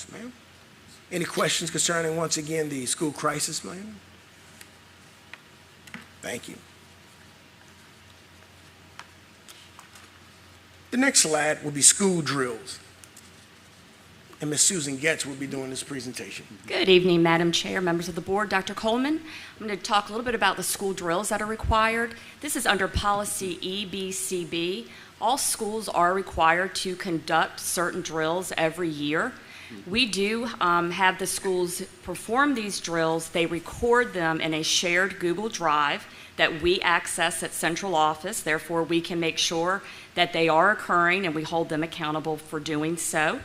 Yes, ma'am. Any questions concerning, once again, the school crisis, ma'am? Thank you. The next slide will be school drills. And Ms. Susan Getz will be doing this presentation. Good evening, Madam Chair, members of the board, Dr. Coleman. I'm going to talk a little bit about the school drills that are required. This is under policy EBCB. All schools are required to conduct certain drills every year. We do have the schools perform these drills. They record them in a shared Google Drive that we access at central office. Therefore, we can make sure that they are occurring and we hold them accountable for doing so.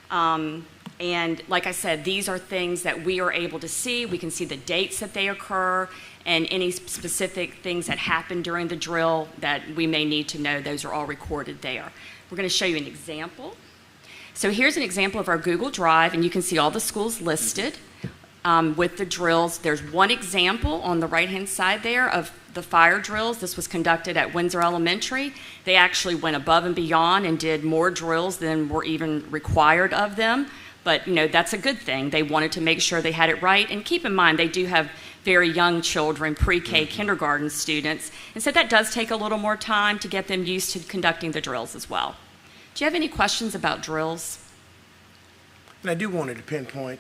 And like I said, these are things that we are able to see. We can see the dates that they occur and any specific things that happen during the drill that we may need to know. Those are all recorded there. We're going to show you an example. So here's an example of our Google Drive, and you can see all the schools listed with the drills. There's one example on the right-hand side there of the fire drills. This was conducted at Windsor Elementary. They actually went above and beyond and did more drills than were even required of them. But, you know, that's a good thing. They wanted to make sure they had it right. And keep in mind, they do have very young children, pre-K, kindergarten students. And so that does take a little more time to get them used to conducting the drills as well. Do you have any questions about drills? And I do want to pinpoint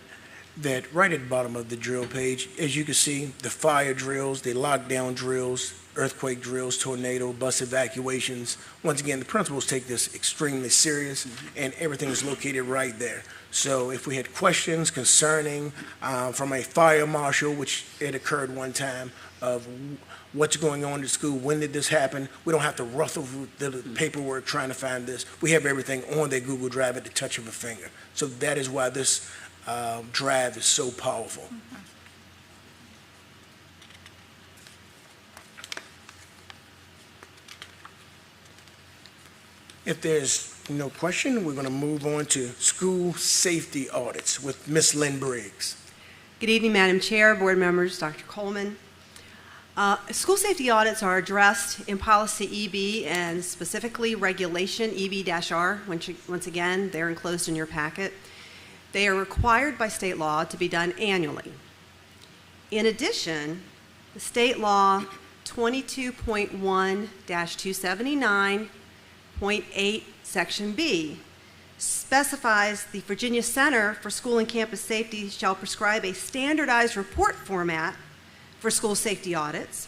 that right at the bottom of the drill page, as you can see, the fire drills, the lockdown drills, earthquake drills, tornado, bus evacuations. Once again, the principals take this extremely serious, and everything is located right there. So if we had questions concerning from a fire marshal, which it occurred one time, of what's going on in the school, when did this happen, we don't have to ruffle the paperwork trying to find this. We have everything on their Google Drive at the touch of a finger. So that is why this drive is so powerful. If there's no question, we're going to move on to school safety audits with Ms. Lynn Briggs. Good evening, Madam Chair, board members, Dr. Coleman. School safety audits are addressed in policy EB and specifically regulation EB-R. Once again, they're enclosed in your packet. They are required by state law to be done annually. In addition, the state law 22.1-279.8 Section B specifies the Virginia Center for School and Campus Safety shall prescribe a standardized report format for school safety audits.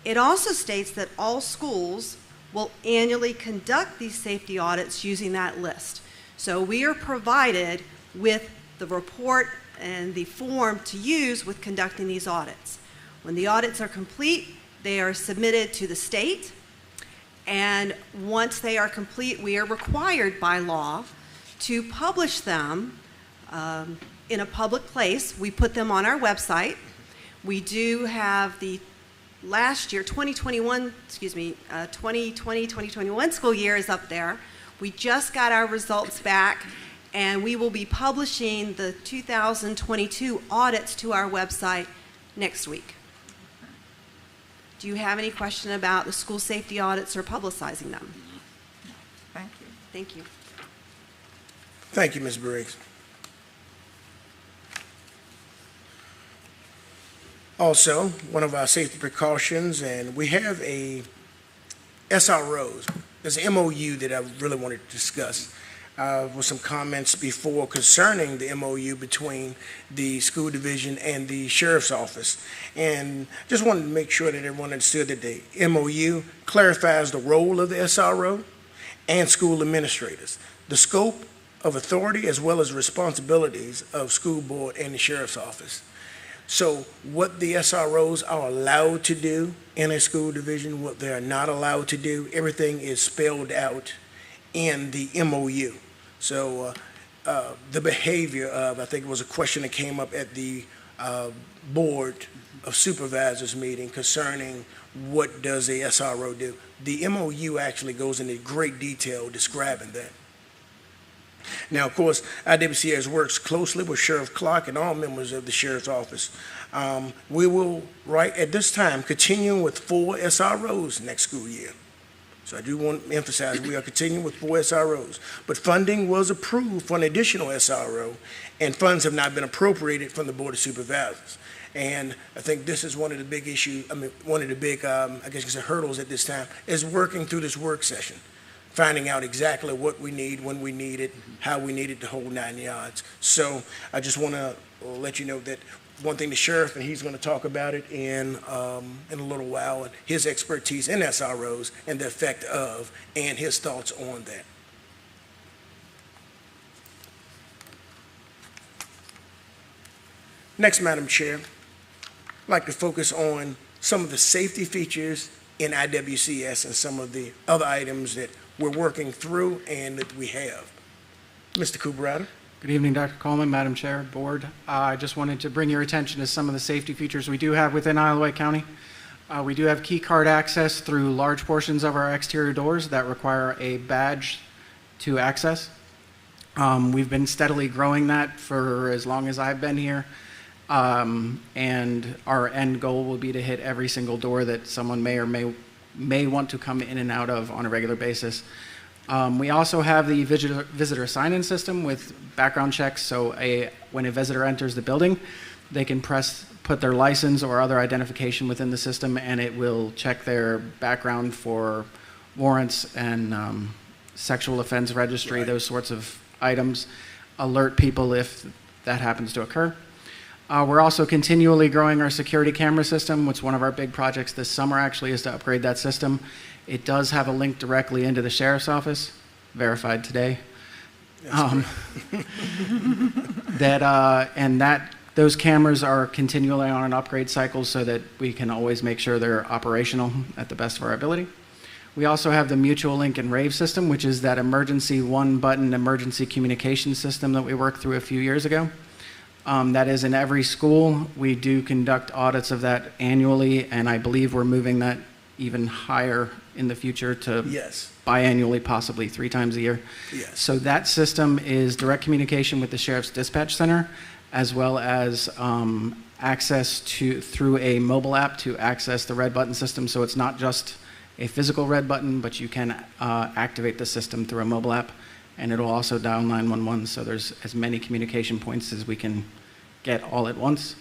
It also states that all schools will annually conduct these safety audits using that list. So we are provided with the report and the form to use with conducting these audits. When the audits are complete, they are submitted to the state, and once they are complete, we are required by law to publish them in a public place. We put them on our website. We do have the last year, 2020-2021 school year is up there. We just got our results back, and we will be publishing the 2022 audits to our website next week. Do you have any question about the school safety audits or publicizing them? Thank you. Thank you. Thank you, Ms. Briggs. Also, one of our safety precautions, and we have a SROs. There's an MOU that I really wanted to discuss with some comments before concerning the MOU between the school division and the sheriff's office. And just wanted to make sure that everyone understood that the MOU clarifies the role of the SRO and school administrators, the scope of authority as well as responsibilities of school board and the sheriff's office. So what the SROs are allowed to do in a school division, what they are not allowed to do, everything is spelled out in the MOU. So the behavior of, I think it was a question that came up at the Board of Supervisors meeting concerning what does a SRO do. The MOU actually goes into great detail describing that. Now, of course, IWCS works closely with Sheriff Clark and all members of the Sheriff's Office. We will, right at this time, continue with 4 SROs next school year. So I do want to emphasize we are continuing with 4 SROs. But funding was approved for an additional SRO, and funds have not been appropriated from the Board of Supervisors. And I think this is one of the big issues, one of the big, I guess you could say hurdles at this time, is working through this work session, finding out exactly what we need, when we need it, how we need it, the whole 9 yards. So I just want to let you know that one thing the sheriff, and he's going to talk about it in a little while, and his expertise in SROs and the effect of, and his thoughts on that. Next, Madam Chair, I'd like to focus on some of the safety features in IWCS and some of the other items that we're working through and that we have. Mr. Cooper. Good evening, Dr. Coleman, Madam Chair, Board. I just wanted to bring your attention to some of the safety features we do have within Wight County. We do have key card access through large portions of our exterior doors that require a badge to access. We've been steadily growing that for as long as I've been here. And our end goal will be to hit every single door that someone may or may want to come in and out of on a regular basis. We also have the visitor sign-in system with background checks, so when a visitor enters the building, they can put their license or other identification within the system, and it will check their background for warrants and sexual offense registry, Right. Those sorts of items, alert people if that happens to occur. We're also continually growing our security camera system, which one of our big projects this summer actually is to upgrade that system. It does have a link directly into the sheriff's office, verified today. Those cameras are continually on an upgrade cycle so that we can always make sure they're operational at the best of our ability. We also have the Mutual Link and Rave system, which is that emergency one-button emergency communication system that we worked through a few years ago. That is in every school. We do conduct audits of that annually, and I believe we're moving that even higher in the future to Yes. biannually, possibly 3 times a year. Yes. So that system is direct communication with the Sheriff's Dispatch Center, as well as access through a mobile app to access the red button system. So it's not just a physical red button, but you can activate the system through a mobile app, and it'll also dial 911. So there's as many communication points as we can get all at once.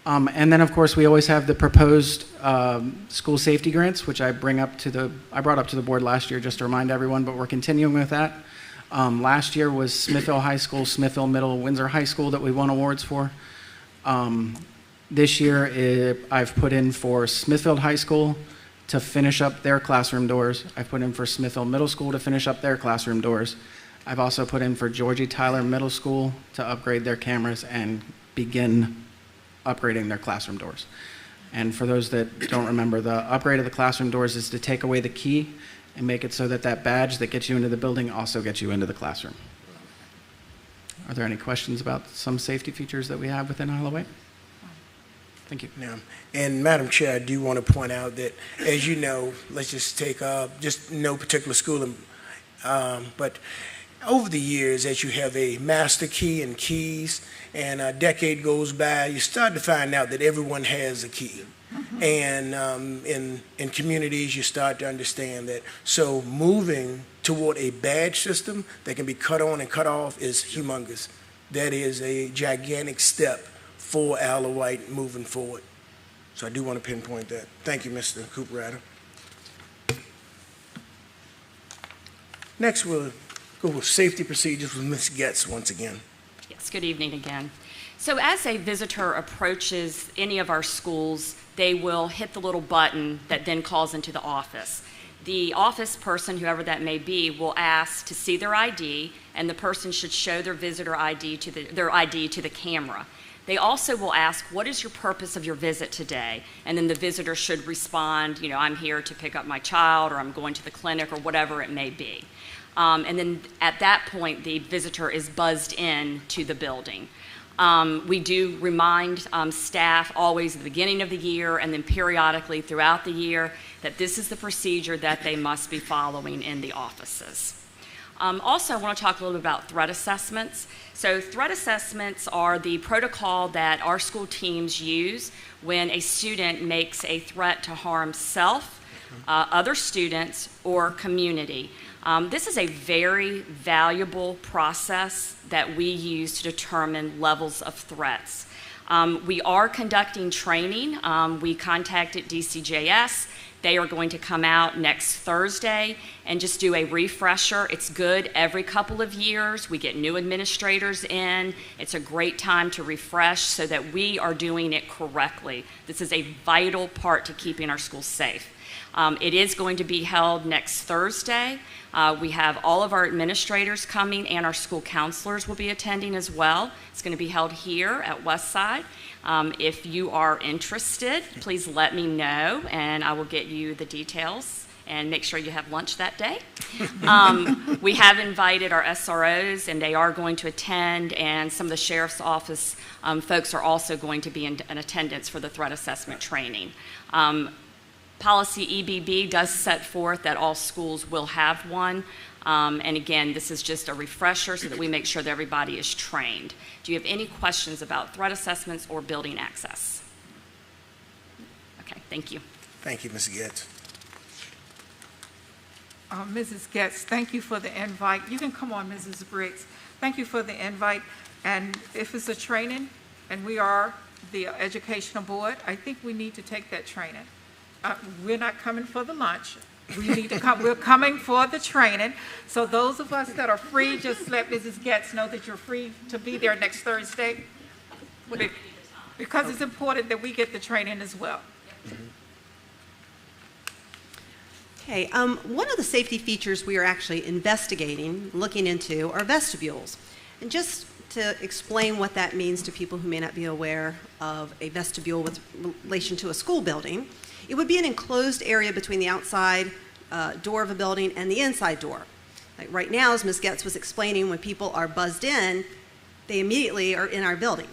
And then, of course, we always have the proposed school safety grants, which I brought up to the board last year just to remind everyone, but we're continuing with that. Last year was Smithville High School, Smithville Middle, Windsor High School that we won awards for. This year, I've put in for Smithfield High School to finish up their classroom doors. I've put in for Smithville Middle School to finish up their classroom doors. I've also put in for Georgie Tyler Middle School to upgrade their cameras and begin upgrading their classroom doors. And for those that don't remember, the upgrade of the classroom doors is to take away the key and make it so that that badge that gets you into the building also gets you into the classroom. Are there any questions about some safety features that we have within Wight? Thank you. Yeah. And Madam Chair, I do want to point out that, as you know, let's just take just no particular school, but over the years, as you have a master key and keys, and a decade goes by, you start to find out that everyone has a key. And in communities, you start to understand that. So moving toward a badge system that can be cut on and cut off is humongous. That is a gigantic step for Wight moving forward. So I do want to pinpoint that. Thank you, Mr. Cooper. Next, we'll go with safety procedures with Ms. Getz once again. Yes, good evening again. So as a visitor approaches any of our schools, they will hit the little button that then calls into the office. The office person, whoever that may be, will ask to see their ID, and the person should show their visitor ID to the camera. They also will ask, what is your purpose of your visit today? And then the visitor should respond, I'm here to pick up my child, or I'm going to the clinic, or whatever it may be. And then at that point, the visitor is buzzed in to the building. We do remind staff always at the beginning of the year and then periodically throughout the year that this is the procedure that they must be following in the offices. Also, I want to talk a little bit about threat assessments. So threat assessments are the protocol that our school teams use when a student makes a threat to harm self, other students, or community. This is a very valuable process that we use to determine levels of threats. We are conducting training. We contacted DCJS. They are going to come out next Thursday and just do a refresher. It's good every couple of years. We get new administrators in. It's a great time to refresh so that we are doing it correctly. This is a vital part to keeping our schools safe. It is going to be held next Thursday. We have all of our administrators coming, and our school counselors will be attending as well. It's going to be held here at Westside. If you are interested, please let me know, and I will get you the details and make sure you have lunch that day. We have invited our SROs, and they are going to attend, and some of the sheriff's office folks are also going to be in attendance for the threat assessment training. Policy EBB does set forth that all schools will have one. And again, this is just a refresher so that we make sure that everybody is trained. Do you have any questions about threat assessments or building access? Okay, thank you. Thank you, Ms. Getz. Mrs. Getz, thank you for the invite. You can come on, Mrs. Briggs. Thank you for the invite. And if it's a training and we are the educational board, I think we need to take that training. We're not coming for the lunch. We need to come. We're coming for the training. So those of us that are free, just let Mrs. Getz know that you're free to be there next Thursday, because it's important that we get the training as well. Okay, one of the safety features we are actually investigating, looking into, are vestibules. And just to explain what that means to people who may not be aware of a vestibule with relation to a school building, it would be an enclosed area between the outside door of a building and the inside door. Like right now, as Ms. Getz was explaining, when people are buzzed in, they immediately are in our building.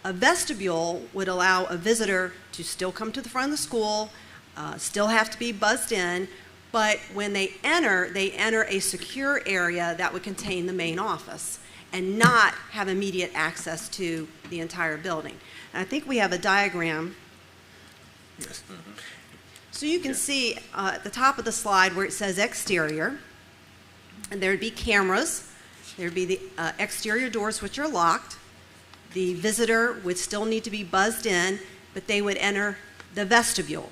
A vestibule would allow a visitor to still come to the front of the school, still have to be buzzed in, but when they enter a secure area that would contain the main office and not have immediate access to the entire building. And I think we have a diagram. Yes. So you can see at the top of the slide where it says exterior, and there would be cameras. There would be the exterior doors, which are locked. The visitor would still need to be buzzed in, but they would enter the vestibule.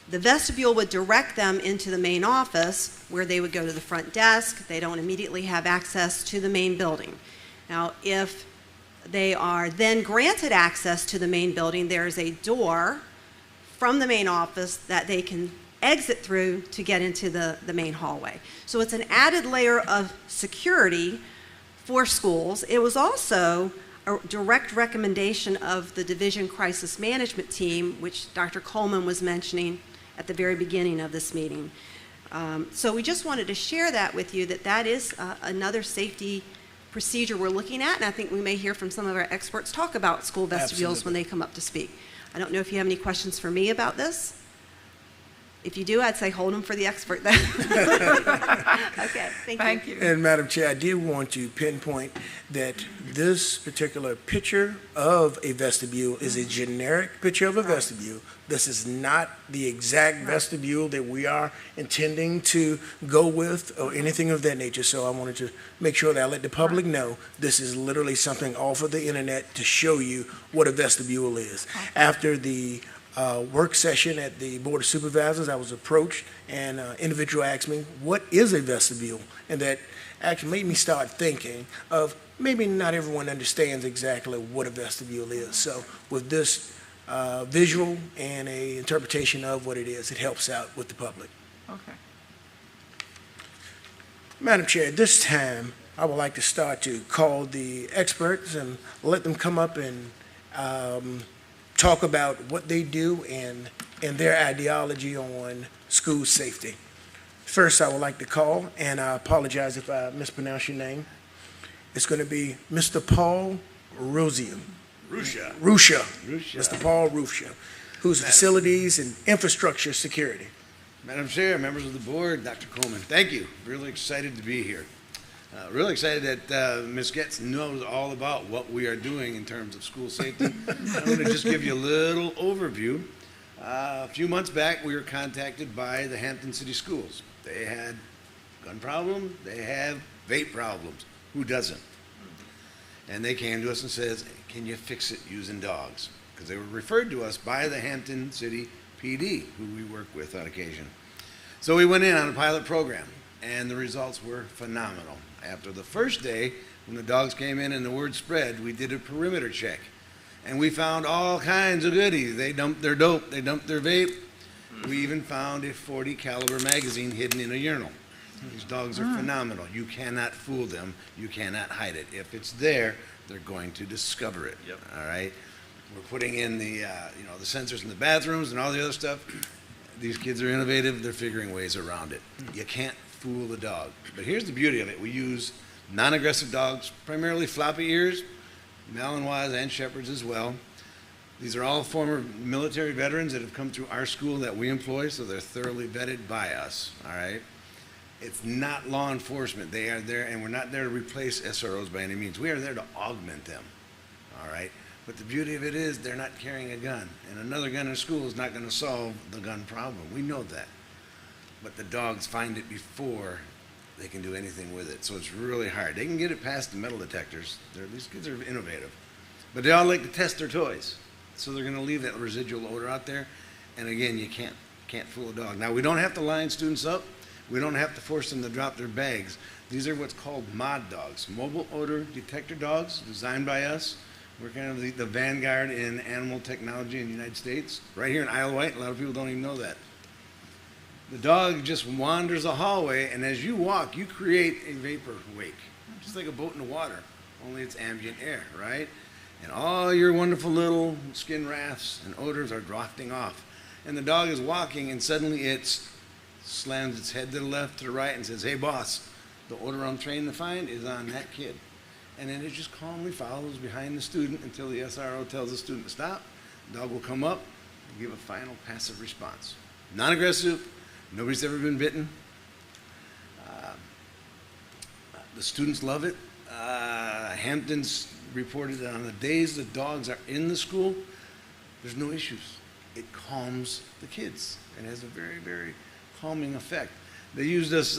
The vestibule would direct them into the main office, where they would go to the front desk. They don't immediately have access to the main building. Now, if they are then granted access to the main building, there's a door from the main office that they can exit through to get into the main hallway. So it's an added layer of security for schools. It was also a direct recommendation of the Division Crisis Management Team, which Dr. Coleman was mentioning at the very beginning of this meeting. So we just wanted to share that with you, that is another safety procedure we're looking at, and I think we may hear from some of our experts talk about school vestibules when they come up to speak. I don't know if you have any questions for me about this. If you do, I'd say hold them for the expert then. Okay, thank you. And Madam Chair, I did want to pinpoint that this particular picture of a vestibule is a generic picture of a vestibule. This is not the exact vestibule that we are intending to go with or anything of that nature. So I wanted to make sure that I let the public know this is literally something off of the internet to show you what a vestibule is. After the work session at the Board of Supervisors, I was approached and an individual asked me, what is a vestibule? And that actually made me start thinking of maybe not everyone understands exactly what a vestibule is. So with this visual and a interpretation of what it is, it helps out with the public. Okay. Madam Chair, at this time, I would like to start to call the experts and let them come up and talk about what they do and their ideology on school safety. First, I would like to call, and I apologize if I mispronounce your name. It's going to be Mr. Paul Ruscia. Mr. Paul Ruscia, who's Facilities and Infrastructure Security. Madam Chair, members of the board, Dr. Coleman, thank you. Really excited to be here. Really excited that Ms. Getz knows all about what we are doing in terms of school safety. I'm going to just give you a little overview. A few months back, we were contacted by the Hampton City Schools. They had gun problem, they have vape problems. Who doesn't? And they came to us and says, can you fix it using dogs? Because they were referred to us by the Hampton City PD, who we work with on occasion. So we went in on a pilot program, and the results were phenomenal. After the first day, when the dogs came in and the word spread, we did a perimeter check. And we found all kinds of goodies. They dumped their dope, they dumped their vape. We even found a .40 caliber magazine hidden in a urinal. These dogs are phenomenal. You cannot fool them. You cannot hide it. If it's there, they're going to discover it. Yep. All right. We're putting in the the sensors in the bathrooms and all the other stuff. These kids are innovative. They're figuring ways around it. You can't fool the dog. But here's the beauty of it. We use non-aggressive dogs, primarily floppy ears, Malinois and Shepherds as well. These are all former military veterans that have come through our school that we employ, so they're thoroughly vetted by us. All right. It's not law enforcement. They are there, and we're not there to replace SROs by any means. We are there to augment them, all right? But the beauty of it is they're not carrying a gun, and another gun in school is not going to solve the gun problem. We know that. But the dogs find it before they can do anything with it, so it's really hard. They can get it past the metal detectors. These kids are innovative. But they all like to test their toys, so they're going to leave that residual odor out there, and again, you can't fool a dog. Now, we don't have to line students up. We don't have to force them to drop their bags. These are what's called MOD dogs, mobile odor detector dogs, designed by us. We're kind of the vanguard in animal technology in the United States. Right here in Isle of Wight, a lot of people don't even know that. The dog just wanders a hallway, and as you walk, you create a vapor wake, just like a boat in the water, only it's ambient air, right? And all your wonderful little skin rafts and odors are drafting off. And the dog is walking, and suddenly it's slams its head to the left, to the right, and says, hey, boss, the order I'm trained to find is on that kid. And then it just calmly follows behind the student until the SRO tells the student to stop. The dog will come up and give a final passive response. Non-aggressive, nobody's ever been bitten. The students love it. Hampton's reported that on the days the dogs are in the school, there's no issues. It calms the kids and has a very, very calming effect. They used us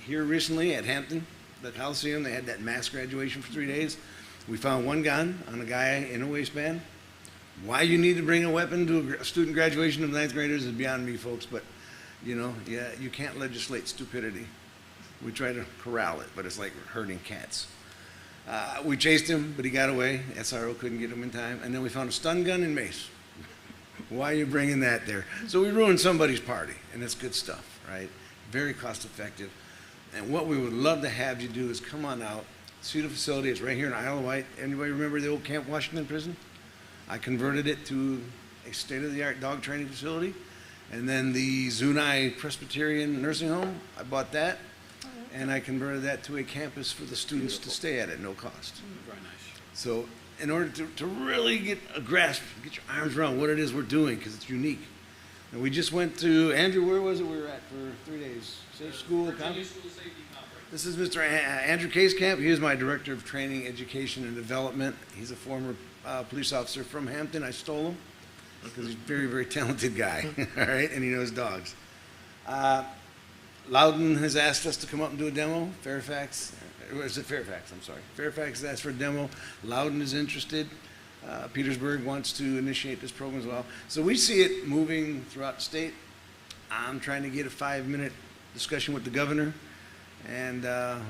here recently at Hampton, the Coliseum. They had that mass graduation for 3 days. We found one gun on a guy in a waistband. Why you need to bring a weapon to a student graduation of 9th graders is beyond me, folks, but you can't legislate stupidity. We try to corral it, but it's like herding cats. We chased him, but he got away. SRO couldn't get him in time. And then we found a stun gun and mace. Why are you bringing that there? So we ruined somebody's party, and it's good stuff, right? Very cost effective. And what we would love to have you do is come on out, see the facility. It's right here in Isle of Wight. Anybody remember the old Camp Washington prison? I converted it to a state-of-the-art dog training facility. And then the Zuni Presbyterian nursing home, I bought that. And I converted that to a campus for the students to stay at no cost. Very nice. So in order to really get a grasp, get your arms around what it is we're doing, because it's unique. And we just went to, Andrew, where was it we were at for 3 days? Safe School Conference? School Safety Conference. This is Mr. Andrew Casekamp. He is my Director of Training, Education, and Development. He's a former police officer from Hampton. I stole him because he's a very, very talented guy, all right, and he knows dogs. Loudon has asked us to come up and do a demo. Fairfax, or is it Fairfax? I'm sorry. Fairfax has asked for a demo. Loudon is interested. Petersburg wants to initiate this program as well. So we see it moving throughout the state. I'm trying to get a 5-minute discussion with the governor and the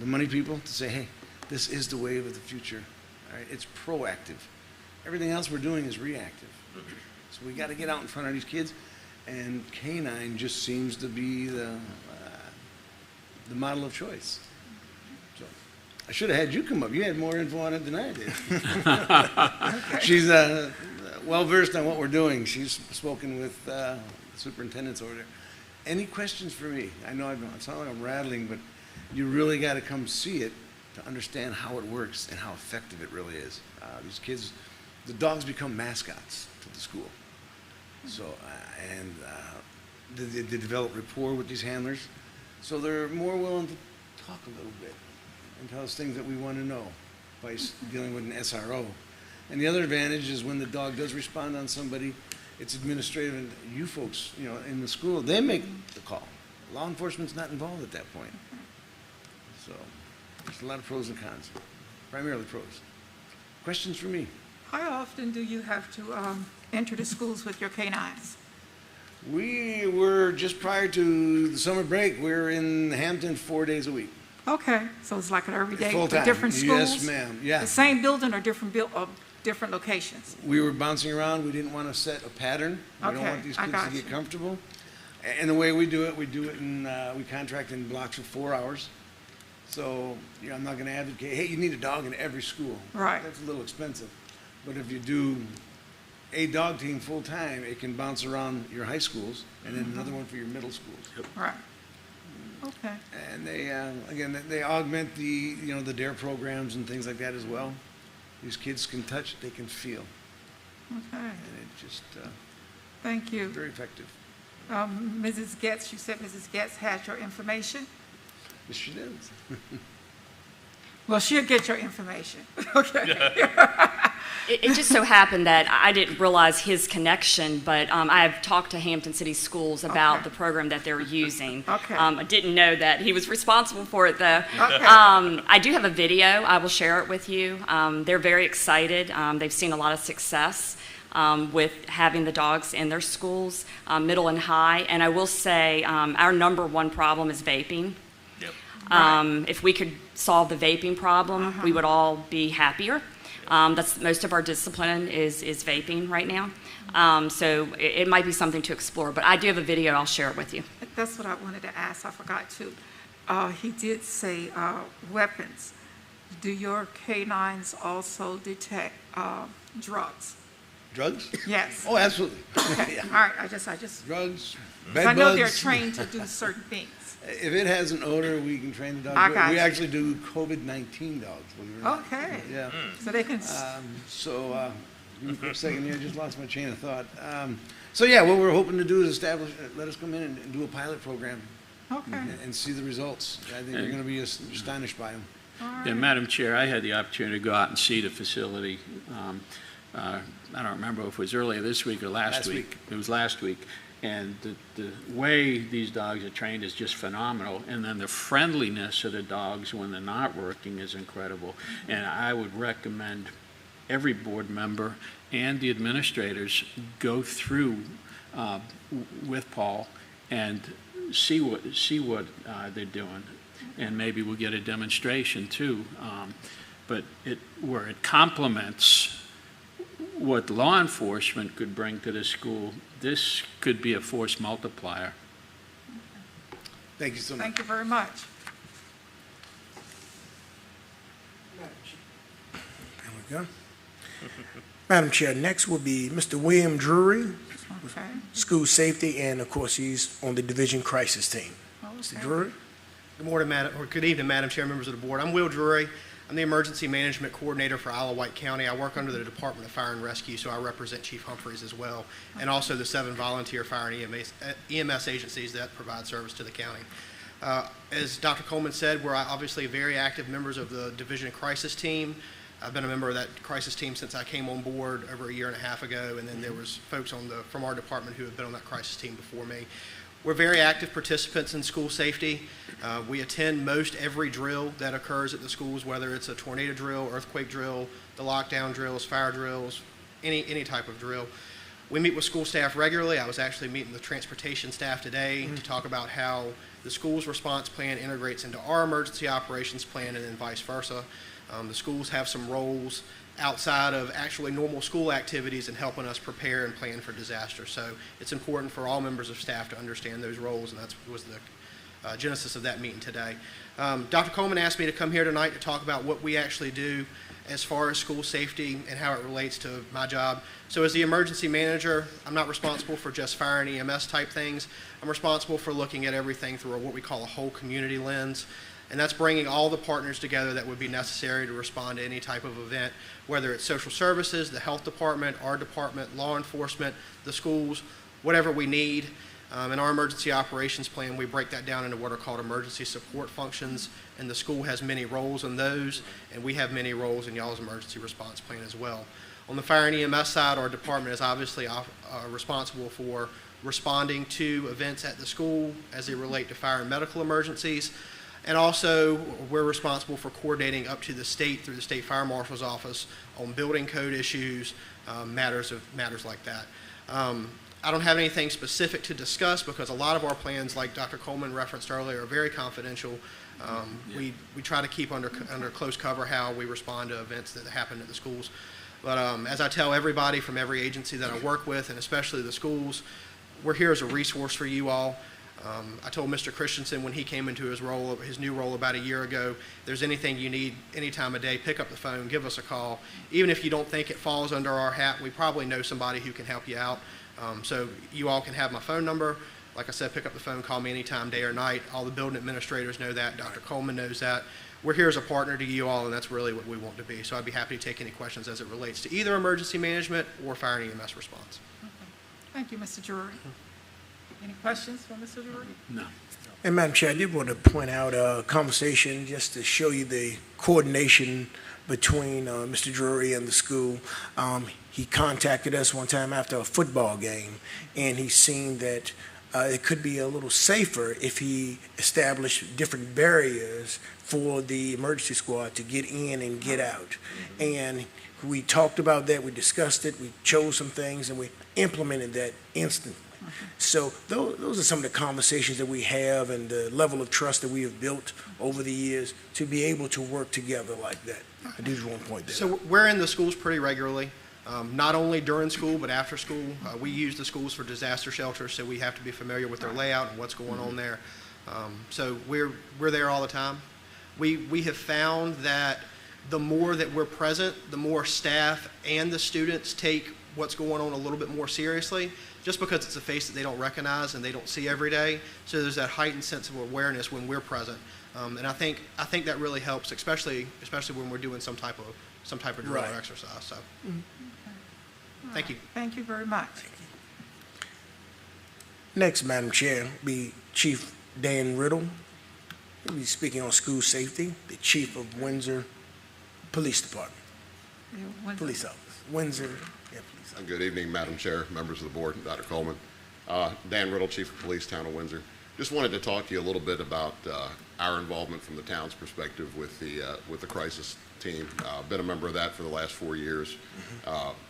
money people to say, hey, this is the wave of the future. All right? It's proactive. Everything else we're doing is reactive. So we got to get out in front of these kids. And canine just seems to be the model of choice. So I should have had you come up. You had more info on it than I did. She's well versed on what we're doing. She's spoken with superintendents over there. Any questions for me? I know it's not like I'm rattling, but you really got to come see it to understand how it works and how effective it really is. These kids, the dogs become mascots to the school. So, they develop rapport with these handlers. So they're more willing to talk a little bit and tell us things that we want to know by dealing with an SRO. And the other advantage is when the dog does respond on somebody, it's administrative, and you folks, you know, in the school, they make the call. Law enforcement's not involved at that point. So, there's a lot of pros and cons, primarily pros. Questions for me? How often do you have to enter the schools with your canines? We were, just prior to the summer break, we're in Hampton 4 days a week. Okay, so it's like an every day Full with time. different schools? Yes, ma'am, yeah. The same building or different locations? We were bouncing around. We didn't want to set a pattern. We don't Okay, want these I kids got to get you. comfortable. And the way we do it in, we contract in blocks of 4 hours. So, you know, I'm not going to advocate, hey, you need a dog in every school. Right. That's a little expensive. But if you do a dog team full-time, it can bounce around your high schools, and then another one for your middle schools. Right. Okay. And they, again, they augment the, you know, the DARE programs and things like that as well. These kids can touch, they can feel, Okay. and it just, Thank you. very effective. Mrs. Getz, you said Mrs. Getz had your information? Yes, she does. Well, she'll get your information. Okay. It just so happened that I didn't realize his connection, but I've talked to Hampton City Schools about Okay. the program that they're using. Okay. I didn't know that he was responsible for it, though. Okay. I do have a video. I will share it with you. They're very excited. They've seen a lot of success with having the dogs in their schools, middle and high. And I will say our number one problem is vaping. If we could solve the vaping problem, we would all be happier. That's most of our discipline is vaping right now. So it might be something to explore, but I do have a video. I'll share it with you. That's what I wanted to ask. I forgot to. He did say weapons. Do your canines also detect drugs? Drugs? Yes. Oh, absolutely. Okay. Yeah. All right. I just. Drugs, I bed know they're bugs. trained to do certain things. If it has an odor, we can train the dog. I to it. got We you. actually do COVID-19 dogs, believe it or not. Okay. Yeah. So they can. So, give me a quick second here, I just lost my chain of thought. So yeah, what we're hoping to do is establish, let us come in and do a pilot program Okay. and see the results. I think you're going to be astonished by them. Yeah, Madam Chair, I had the opportunity to go out and see the facility. I don't remember if it was earlier this week or last Last week. week. It was last week. And the way these dogs are trained is just phenomenal. And then the friendliness of the dogs when they're not working is incredible. And I would recommend every board member and the administrators go through with Paul and see what they're doing. And maybe we'll get a demonstration too. But where it complements what law enforcement could bring to the school, this could be a force multiplier. Thank you so much. Thank you very much. There we go. Madam Chair, next will be Mr. William Drury, Okay. School Safety, and of course, he's on the Division Crisis Team. Mr. Okay. Drury? Good morning, good evening, Madam Chair, members of the board. I'm Will Drury. I'm the Emergency Management Coordinator for Wight County. I work under the Department of Fire and Rescue, so I represent Chief Humphreys as well, and also the 7 volunteer fire and EMS agencies that provide service to the county. As Dr. Coleman said, we're obviously very active members of the Division Crisis Team. I've been a member of that crisis team since I came on board over a year and a half ago, and then there was folks from our department who have been on that crisis team before me. We're very active participants in school safety. We attend most every drill that occurs at the schools, whether it's a tornado drill, earthquake drill, the lockdown drills, fire drills, any type of drill. We meet with school staff regularly. I was actually meeting with transportation staff today to talk about how the school's response plan integrates into our emergency operations plan and then vice versa. The schools have some roles outside of actually normal school activities in helping us prepare and plan for disaster. So it's important for all members of staff to understand those roles, and that was the genesis of that meeting today. Dr. Coleman asked me to come here tonight to talk about what we actually do as far as school safety and how it relates to my job. So as the emergency manager, I'm not responsible for just fire and EMS type things. I'm responsible for looking at everything through what we call a whole community lens. And that's bringing all the partners together that would be necessary to respond to any type of event, whether it's social services, the health department, our department, law enforcement, the schools, whatever we need. In our emergency operations plan, we break that down into what are called emergency support functions, and the school has many roles in those, and we have many roles in y'all's emergency response plan as well. On the fire and EMS side, our department is obviously responsible for responding to events at the school as they relate to fire and medical emergencies. And also, we're responsible for coordinating up to the state through the state fire marshal's office on building code issues, matters like that. I don't have anything specific to discuss because a lot of our plans, like Dr. Coleman referenced earlier, are very confidential. We try to keep under close cover how we respond to events that happen at the schools. But as I tell everybody from every agency that I work with, and especially the schools, we're here as a resource for you all. I told Mr. Christensen when he came into his new role about a year ago, if there's anything you need any time of day, pick up the phone, give us a call. Even if you don't think it falls under our hat, we probably know somebody who can help you out. So you all can have my phone number. Like I said, pick up the phone, call me anytime, day or night. All the building administrators know that. Dr. Coleman knows that. We're here as a partner to you all, and that's really what we want to be. So I'd be happy to take any questions as it relates to either emergency management or fire and EMS response. Okay. Thank you, Mr. Drury. Any questions for Mr. Drury? No. And Madam Chair, I did want to point out a conversation just to show you the coordination between Mr. Drury and the school. He contacted us one time after a football game, and he seen that it could be a little safer if he established different barriers for the emergency squad to get in and get out. And we talked about that, we discussed it, we chose some things, and we implemented that instantly. So those are some of the conversations that we have and the level of trust that we have built over the years to be able to work together like that. I do just want to point that out. So we're in the schools pretty regularly, not only during school, but after school. We use the schools for disaster shelters, so we have to be familiar with their layout and what's going on there. So we're there all the time. We have found that the more that we're present, the more staff and the students take what's going on a little bit more seriously, just because it's a face that they don't recognize and they don't see every day. So there's that heightened sense of awareness when we're present. And I think that really helps, especially when we're doing some type of drill or exercise. So, thank you. Thank you very much. Next, Madam Chair, will be Chief Dan Riddle. He'll be speaking on school safety, the Chief of Windsor Police Department. Police Office. Windsor, yeah, Police Office. Good evening, Madam Chair, members of the board, Dr. Coleman. Dan Riddle, Chief of Police, Town of Windsor. Just wanted to talk to you a little bit about our involvement from the town's perspective with the crisis team. Been a member of that for the last 4 years.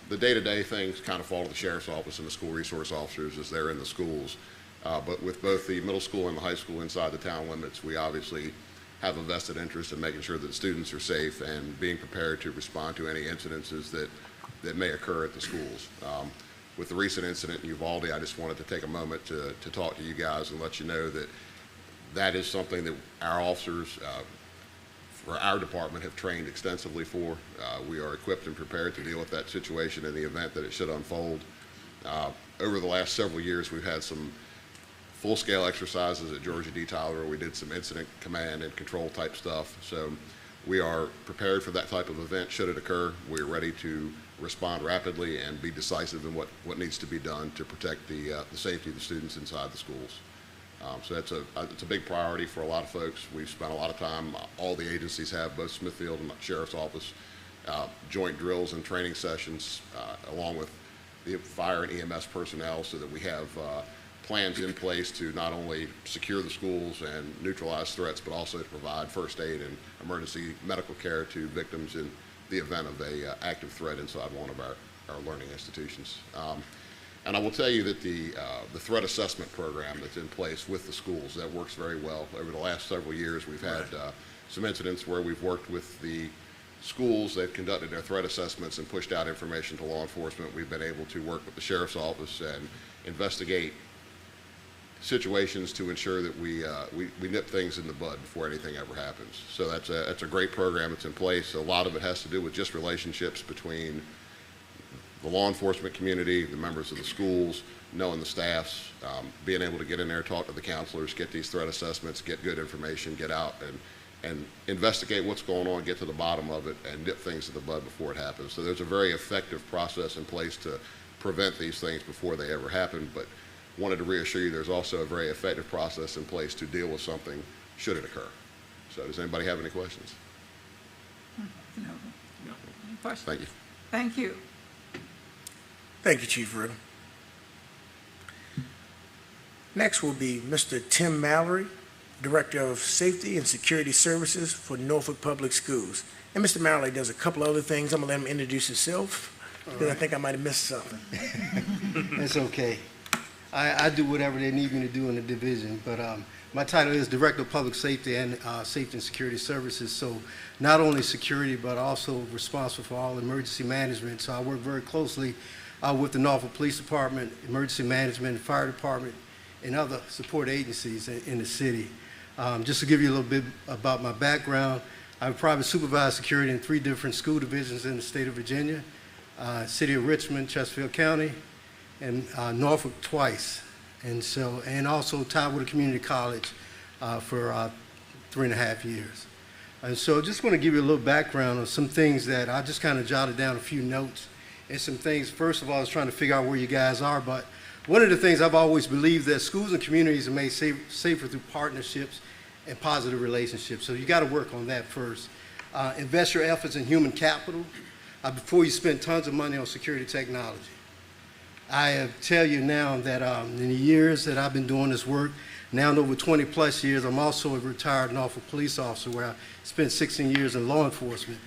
The day-to-day things kind of fall to the sheriff's office and the school resource officers as they're in the schools. But with both the middle school and the high school inside the town limits, we obviously have a vested interest in making sure that students are safe and being prepared to respond to any incidences that may occur at the schools. With the recent incident in Uvalde, I just wanted to take a moment to talk to you guys and let you know that is something that our officers for our department have trained extensively for. We are equipped and prepared to deal with that situation in the event that it should unfold. Over the last several years, we've had some full-scale exercises at Georgia D. Tyler where we did some incident command and control type stuff. So we are prepared for that type of event should it occur. We're ready to respond rapidly and be decisive in what needs to be done to protect the safety of the students inside the schools. So it's a big priority for a lot of folks. We've spent a lot of time, all the agencies have, both Smithfield and the Sheriff's Office, joint drills and training sessions along with the fire and EMS personnel so that we have plans in place to not only secure the schools and neutralize threats, but also to provide first aid and emergency medical care to victims in the event of a active threat inside one of our learning institutions. And I will tell you that the threat assessment program that's in place with the schools, that works very well. Over the last several years, we've had some incidents where we've worked with the schools that conducted their threat assessments and pushed out information to law enforcement. We've been able to work with the Sheriff's Office and investigate situations to ensure that we nip things in the bud before anything ever happens. So that's a great program that's in place. A lot of it has to do with just relationships between the law enforcement community, the members of the schools, knowing the staffs, being able to get in there, talk to the counselors, get these threat assessments, get good information, get out and investigate what's going on, get to the bottom of it, and nip things in the bud before it happens. So there's a very effective process in place to prevent these things before they ever happen, but wanted to reassure you there's also a very effective process in place to deal with something should it occur. So does anybody have any questions? No. Any questions? Thank you. Thank you. Thank you, Chief Riddle. Next will be Mr. Tim Mallory, Director of Safety and Security Services for Norfolk Public Schools. And Mr. Mallory does a couple other things. I'm gonna let him introduce himself, because I think I might have missed something. That's okay. I do whatever they need me to do in the division, but my title is Director of Public Safety and Safety and Security Services, so not only security, but also responsible for all emergency management. So I work very closely with the Norfolk Police Department, Emergency Management, Fire Department, and other support agencies in the city. Just to give you a little bit about my background, I've probably supervised security in 3 different school divisions in the state of Virginia, City of Richmond, Chesterfield County, and Norfolk twice. And also Tidewater Community College for 3.5 years. And so just want to give you a little background on some things that I just kind of jotted down a few notes and some things. First of all, I was trying to figure out where you guys are, but one of the things I've always believed that schools and communities are made safer through partnerships and positive relationships. So you got to work on that first. Invest your efforts in human capital before you spend tons of money on security technology. I tell you now that in the years that I've been doing this work, now in over 20 plus years, I'm also a retired Norfolk police officer where I spent 16 years in law enforcement.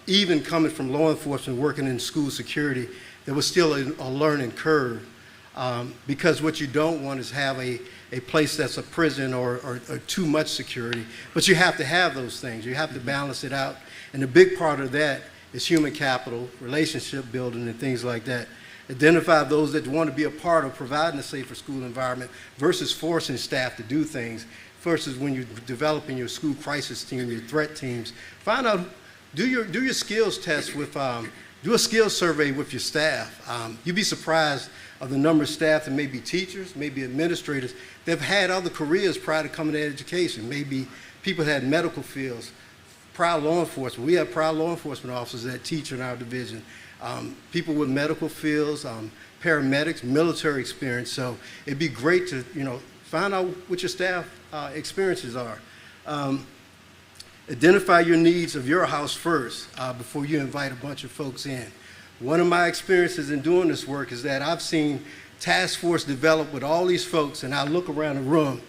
Even coming from law enforcement, working in school security, there was still a learning curve because what you don't want is have a place that's a prison or too much security, but you have to have those things. You have to balance it out. And a big part of that is human capital, relationship building, and things like that. Identify those that want to be a part of providing a safer school environment versus forcing staff to do things, versus when you're developing your school crisis team, your threat teams. Find out, do your skills test with, do a skills survey with your staff. You'd be surprised of the number of staff that may be teachers, maybe administrators, that have had other careers prior to coming to education. Maybe people that had medical fields, prior law enforcement. We have prior law enforcement officers that teach in our division. People with medical fields, paramedics, military experience. So it'd be great to, find out what your staff experiences are. Identify your needs of your house first before you invite a bunch of folks in. One of my experiences in doing this work is that I've seen task force develop with all these folks, and I look around the room,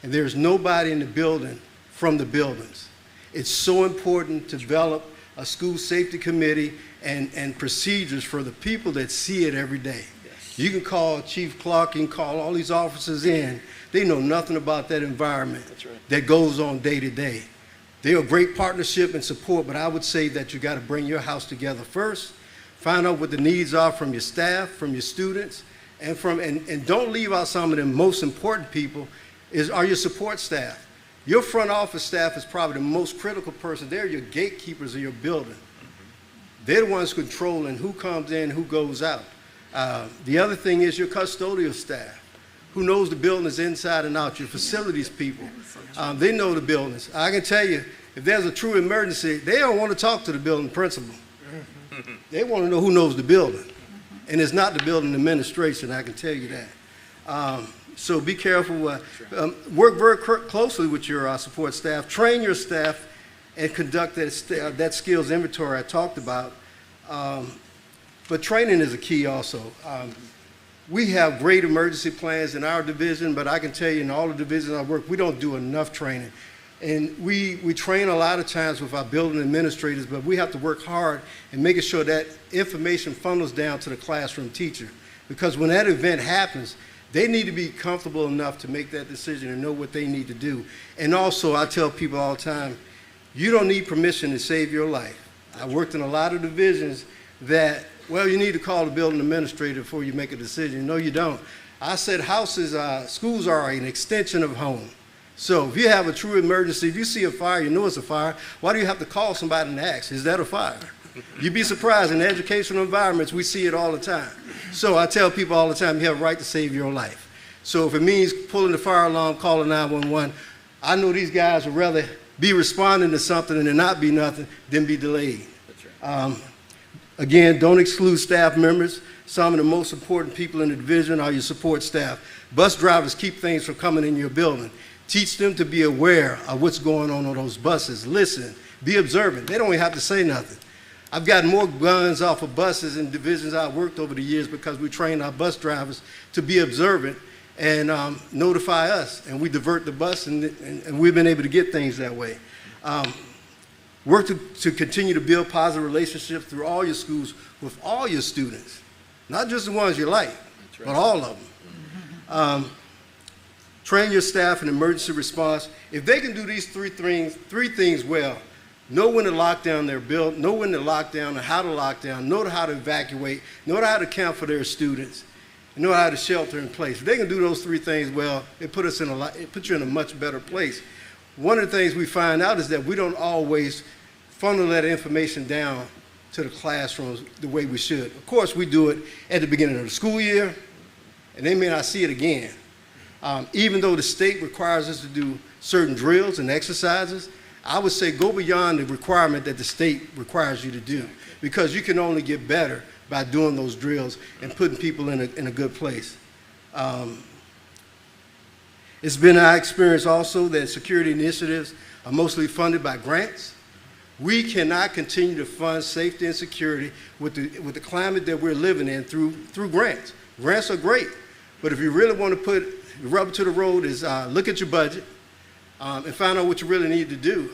and there's nobody in the building from the buildings. It's so important to develop a school safety committee and procedures for the people that see it every day. Yes. You can call Chief Clark, you can call all these officers in. They know nothing about that environment that goes on day to day. They're a great partnership and support, but I would say that you got to bring your house together first, find out what the needs are from your staff, from your students, and don't leave out some of the most important people are your support staff. Your front office staff is probably the most critical person. They're your gatekeepers of your building. They're the ones controlling who comes in, who goes out. The other thing is your custodial staff, who knows the buildings inside and out, your facilities people. They know the buildings. I can tell you, if there's a true emergency, they don't want to talk to the building principal. They want to know who knows the building. And it's not the building administration, I can tell you that. So be careful. Work very closely with your support staff. Train your staff and conduct that skills inventory I talked about. But training is a key also. We have great emergency plans in our division, but I can tell you in all the divisions I work, we don't do enough training. And we train a lot of times with our building administrators, but we have to work hard in making sure that information funnels down to the classroom teacher. Because when that event happens, they need to be comfortable enough to make that decision and know what they need to do. And also, I tell people all the time, you don't need permission to save your life. I worked in a lot of divisions that, well, you need to call the building administrator before you make a decision. No, you don't. I said schools are an extension of home. So if you have a true emergency, if you see a fire, you know it's a fire, why do you have to call somebody and ask, is that a fire? You'd be surprised, in educational environments, we see it all the time. So I tell people all the time, you have a right to save your life. So if it means pulling the fire alarm, calling 911, I know these guys would rather be responding to something and it not be nothing than be delayed. That's right. Again, don't exclude staff members. Some of the most important people in the division are your support staff. Bus drivers keep things from coming in your building. Teach them to be aware of what's going on those buses. Listen, be observant. They don't even have to say nothing. I've gotten more guns off of buses and divisions I've worked over the years because we train our bus drivers to be observant and notify us, and we divert the bus, and we've been able to get things that way. Work to continue to build positive relationships through all your schools with all your students, not just the ones you like, but all of them. Train your staff in emergency response. If they can do these three things well, know when to lock down their building, know when to lock down and how to lock down, know how to evacuate, know how to account for their students, and know how to shelter in place. If they can do those three things well, it puts you in a much better place. One of the things we find out is that we don't always funnel that information down to the classrooms the way we should. Of course, we do it at the beginning of the school year, and they may not see it again. Even though the state requires us to do certain drills and exercises, I would say go beyond the requirement that the state requires you to do, because you can only get better by doing those drills and putting people in a good place. It's been our experience also that security initiatives are mostly funded by grants. We cannot continue to fund safety and security with the climate that we're living in through grants. Grants are great, but if you really want to put the rubber to the road is look at your budget and find out what you really need to do.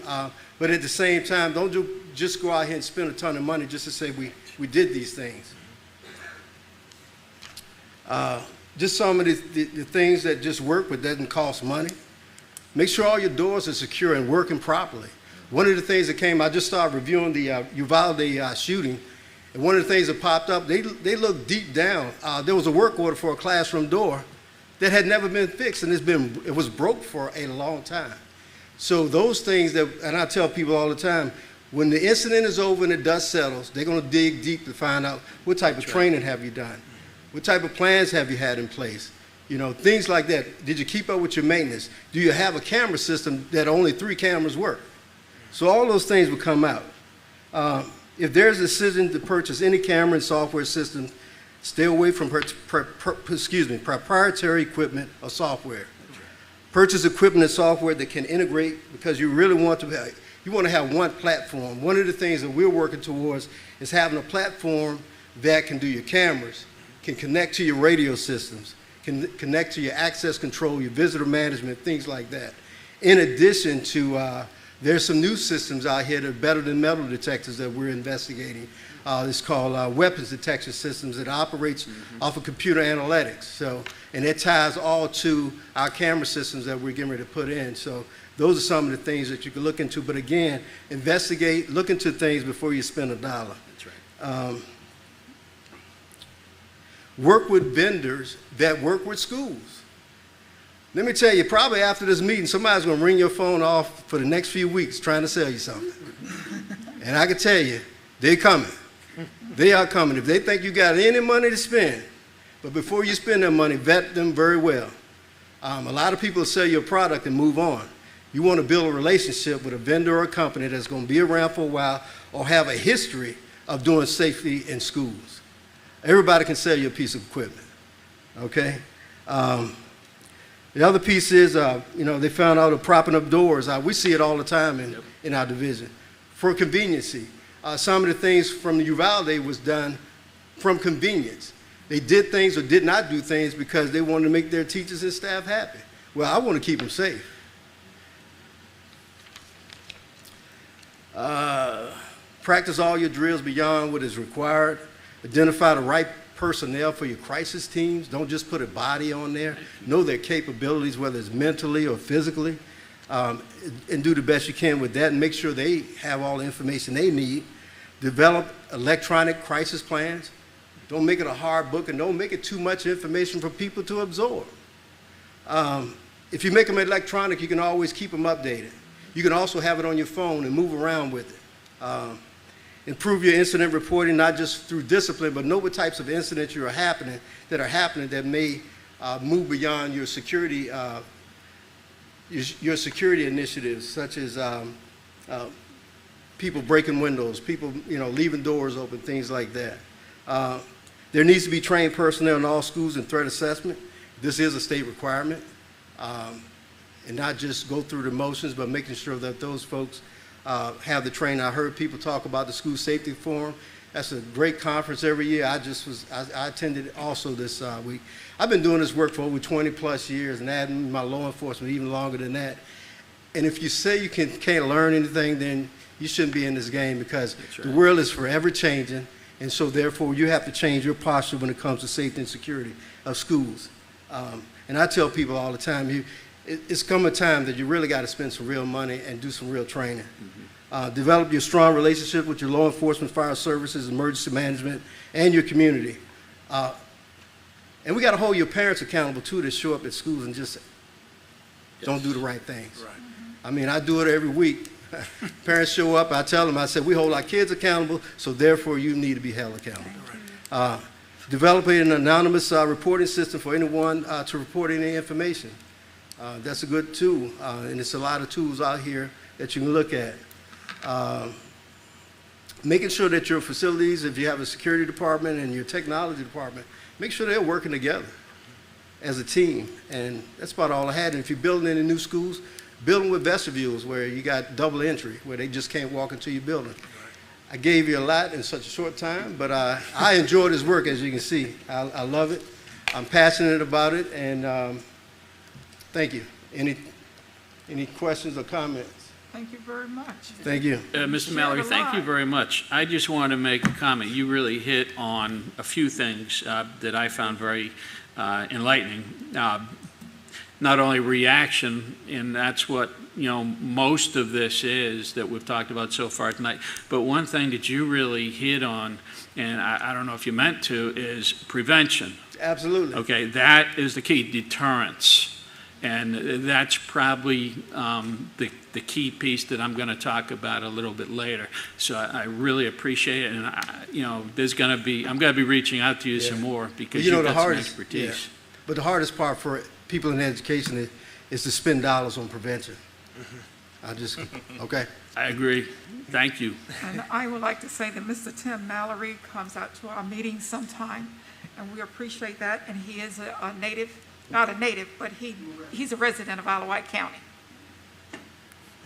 But at the same time, don't just go out here and spend a ton of money just to say we did these things. Just some of the things that just work but doesn't cost money. Make sure all your doors are secure and working properly. One of the things that came, I just started reviewing the Uvalde shooting, and one of the things that popped up, they looked deep down. There was a work order for a classroom door that had never been fixed, and it was broke for a long time. So those things and I tell people all the time, when the incident is over and the dust settles, they're going to dig deep to find out what type of training have you done. What type of plans have you had in place? You know, things like that. Did you keep up with your maintenance? Do you have a camera system that only 3 cameras work? So all those things will come out. If there's a decision to purchase any camera and software system, stay away from proprietary equipment or software. Purchase equipment and software that can integrate, because you really want to have one platform. One of the things that we're working towards is having a platform that can do your cameras, can connect to your radio systems, can connect to your access control, your visitor management, things like that. In addition to, there's some new systems out here that are better than metal detectors that we're investigating. It's called weapons detection systems that operates off of computer analytics. So, and it ties all to our camera systems that we're getting ready to put in. So those are some of the things that you can look into. But again, investigate, look into things before you spend a dollar. That's right. Work with vendors that work with schools. Let me tell you, probably after this meeting, somebody's going to ring your phone off for the next few weeks trying to sell you something. And I can tell you, they're coming. They are coming. If they think you got any money to spend, but before you spend that money, vet them very well. A lot of people sell you a product and move on. You want to build a relationship with a vendor or a company that's going to be around for a while or have a history of doing safety in schools. Everybody can sell you a piece of equipment, okay? The other piece is, they found out of propping up doors. We see it all the time in our division. For conveniency, some of the things from the Uvalde was done from convenience. They did things or did not do things because they wanted to make their teachers and staff happy. Well, I want to keep them safe. Practice all your drills beyond what is required. Identify the right personnel for your crisis teams. Don't just put a body on there. Know their capabilities, whether it's mentally or physically, and do the best you can with that and make sure they have all the information they need. Develop electronic crisis plans. Don't make it a hard book, and don't make it too much information for people to absorb. If you make them electronic, you can always keep them updated. You can also have it on your phone and move around with it. Improve your incident reporting, not just through discipline, but know what types of incidents that may move beyond your security initiatives, such as people breaking windows, people leaving doors open, things like that. There needs to be trained personnel in all schools in threat assessment. This is a state requirement, and not just go through the motions, but making sure that those folks have the training. I heard people talk about the School Safety Forum. That's a great conference every year. I attended it also this week. I've been doing this work for over 20 plus years and adding my law enforcement even longer than that. And if you say you can't learn anything, then you shouldn't be in this game, because the world is forever changing. And so therefore you have to change your posture when it comes to safety and security of schools. And I tell people all the time, it's come a time that you really got to spend some real money and do some real training. Develop your strong relationship with your law enforcement, fire services, emergency management, and your community. And we got to hold your parents accountable too, to show up at schools and just don't do the right things. Right. I mean, I do it every week. Parents show up, I tell them, I said, we hold our kids accountable, so therefore you need to be held accountable. Developing an anonymous reporting system for anyone to report any information. That's a good tool, and there's a lot of tools out here that you can look at. Making sure that your facilities, if you have a security department and your technology department, make sure they're working together as a team. And that's about all I had. And if you're building any new schools, build them with vestibules where you got double entry, where they just can't walk into your building. I gave you a lot in such a short time, but I enjoy this work, as you can see. I love it. I'm passionate about it, and thank you. Any questions or comments? Thank you very much. Thank you. Mr. Mallory, thank you very much. I just want to make a comment. You really hit on a few things that I found very enlightening. Not only reaction, and that's what, you know, most of this is that we've talked about so far tonight, but one thing that you really hit on, and I don't know if you meant to, is prevention. Absolutely. Okay, that is the key, deterrence. And that's probably the key piece that I'm going to talk about a little bit later. So I really appreciate it, and you know, I'm going to be reaching out to you some more, because you've got some expertise. Yeah. But the hardest part for people in education is to spend dollars on prevention. Okay. I agree. Thank you. And I would like to say that Mr. Tim Mallory comes out to our meetings sometime, and we appreciate that. And he is a native, not a native, but he's a resident of Wight County.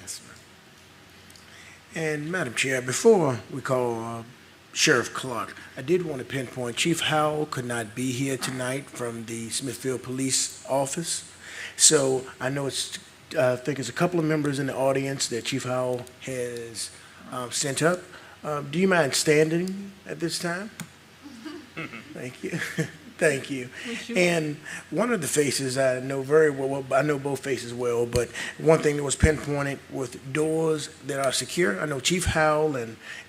Yes, ma'am. And Madam Chair, before we call Sheriff Clark, I did want to pinpoint Chief Howell could not be here tonight from the Smithfield Police Office. So I know I think it's a couple of members in the audience that Chief Howell has sent up. Do you mind standing at this time? Thank you. Thank you. And one of the faces I know very well, I know both faces well, but one thing that was pinpointed with doors that are secure, I know Chief Howell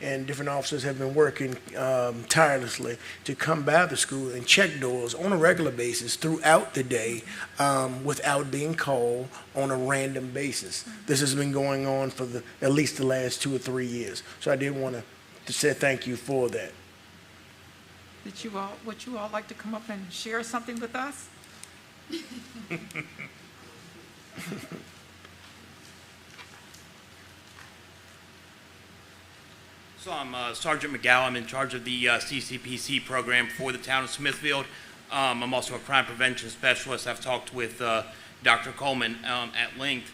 and different officers have been working tirelessly to come by the school and check doors on a regular basis throughout the day without being called on a random basis. This has been going on for at least the last 2 or 3 years. So I did want to say thank you for that. Would you all like to come up and share something with us? So I'm Sergeant McGowan. I'm in charge of the CCPC program for the town of Smithfield. I'm also a crime prevention specialist. I've talked with Dr. Coleman at length.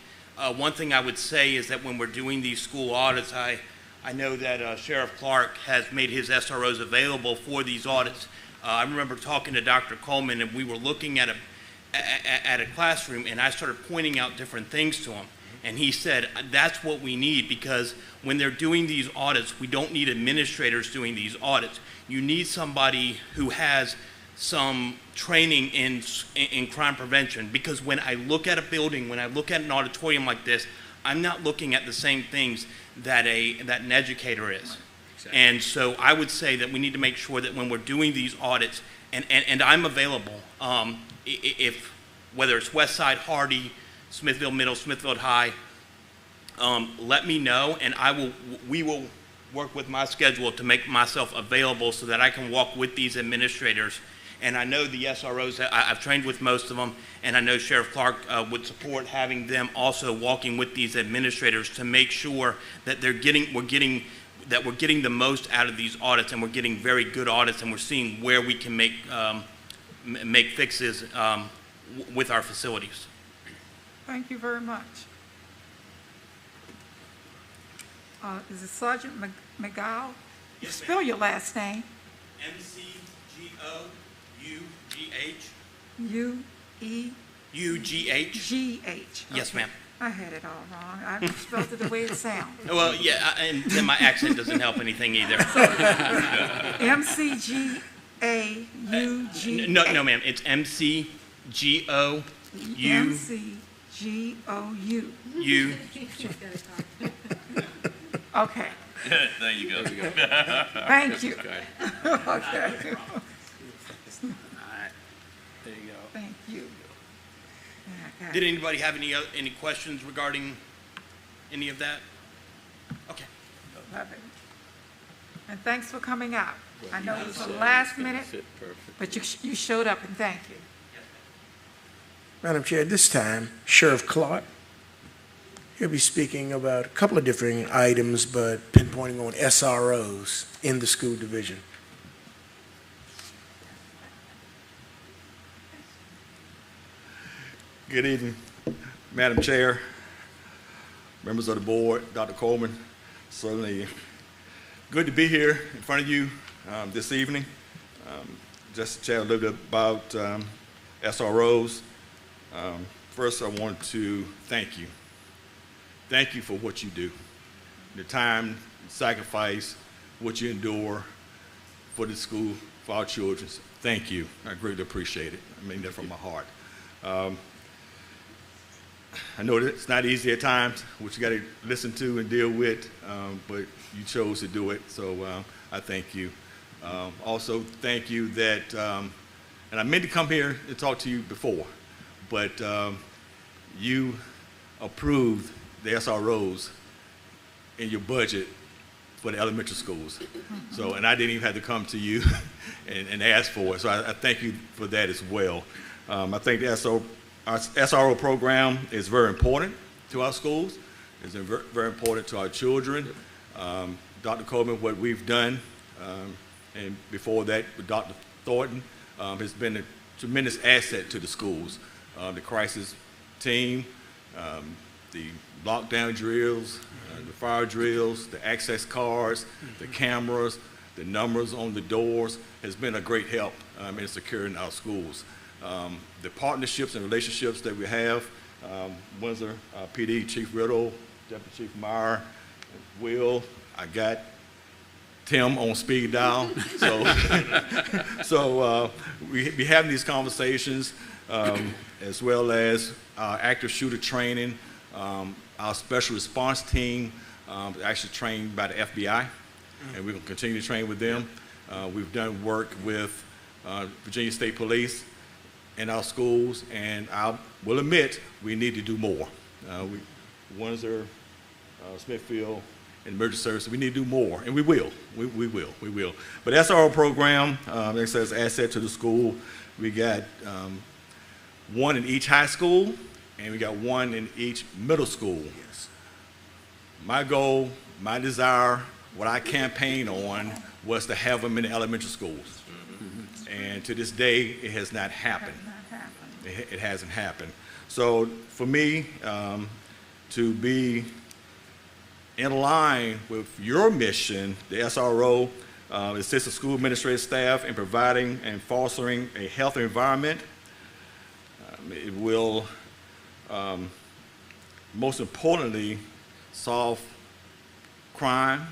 One thing I would say is that when we're doing these school audits, I know that Sheriff Clark has made his SROs available for these audits. I remember talking to Dr. Coleman, and we were looking at a classroom, and I started pointing out different things to him. And he said, that's what we need, because when they're doing these audits, we don't need administrators doing these audits. You need somebody who has some training in crime prevention, because when I look at a building, when I look at an auditorium like this, I'm not looking at the same things that an educator is. Exactly. And so I would say that we need to make sure that when we're doing these audits, and I'm available, if whether it's West Side, Hardy, Smithfield Middle, Smithfield High, let me know, and we will work with my schedule to make myself available so that I can walk with these administrators. And I know the SROs, I've trained with most of them, and I know Sheriff Clark would support having them also walking with these administrators to make sure that we're getting the most out of these audits, and we're getting very good audits, and we're seeing where we can make fixes with our facilities. Thank you very much. is it Sergeant McGow? Yes, Spell your last name. MCGOUGH. U-E-G-H. UGH. Yes, Okay. ma'am. I had it all wrong. I spelled it the way it sounds. Well, yeah, and then my accent doesn't help anything either. M-C-G-A-U-G. No, ma'am. It's MCGOU. M-C-G-O-U. U. Okay. There you go. Thank you. Okay. Okay. There you go. Thank you. Yeah, I got Did it. anybody have any questions regarding any of that? Okay. Love it. And thanks for coming out. I know it was the It's last gonna minute, fit perfect. but you showed up, and thank you. Madam Chair, at this time, Sheriff Clark, he'll be speaking about a couple of different items, but pinpointing on SROs in the school division. Good evening, Madam Chair, members of the board, Dr. Coleman. Certainly good to be here in front of you this evening. Just to chat a little bit about SROs. First, I want to thank you. Thank you for what you do. The time, sacrifice, what you endure for the school, for our children. Thank you. I greatly appreciate it. I mean that from my heart. I know that it's not easy at times, what you got to listen to and deal with, but you chose to do it, so I thank you. Also, thank you that, and I meant to come here and talk to you before, but you approved the SROs in your budget for the elementary schools. So, and I didn't even have to come to you and ask for it, so I thank you for that as well. I think the our SRO program is very important to our schools. It's very, very important to our children. Dr. Coleman, what we've done, and before that with Dr. Thornton, has been a tremendous asset to the schools. The crisis team, the lockdown drills, the fire drills, the access cards, the cameras, the numbers on the doors has been a great help in securing our schools. The partnerships and relationships that we have, Windsor PD, Chief Riddle, Deputy Chief Meyer, Will, I got Tim on speed dial. So, we be having these conversations, as well as our active shooter training, our special response team, actually trained by the FBI, and we're going to continue to train with them. We've done work with Virginia State Police in our schools, and I will admit we need to do more. Windsor, Smithfield, and emergency services, we need to do more, and we will. We will. But that's our program. It says asset to the school. We got one in each high school, and we got one in each middle school. Yes. My goal, my desire, what I campaigned on was to have them in the elementary schools. And to this day, it has not happened. It hasn't happened. So for me, to be in line with your mission, the SRO, assists the school administrative staff in providing and fostering a healthy environment. It will, most importantly, solve crime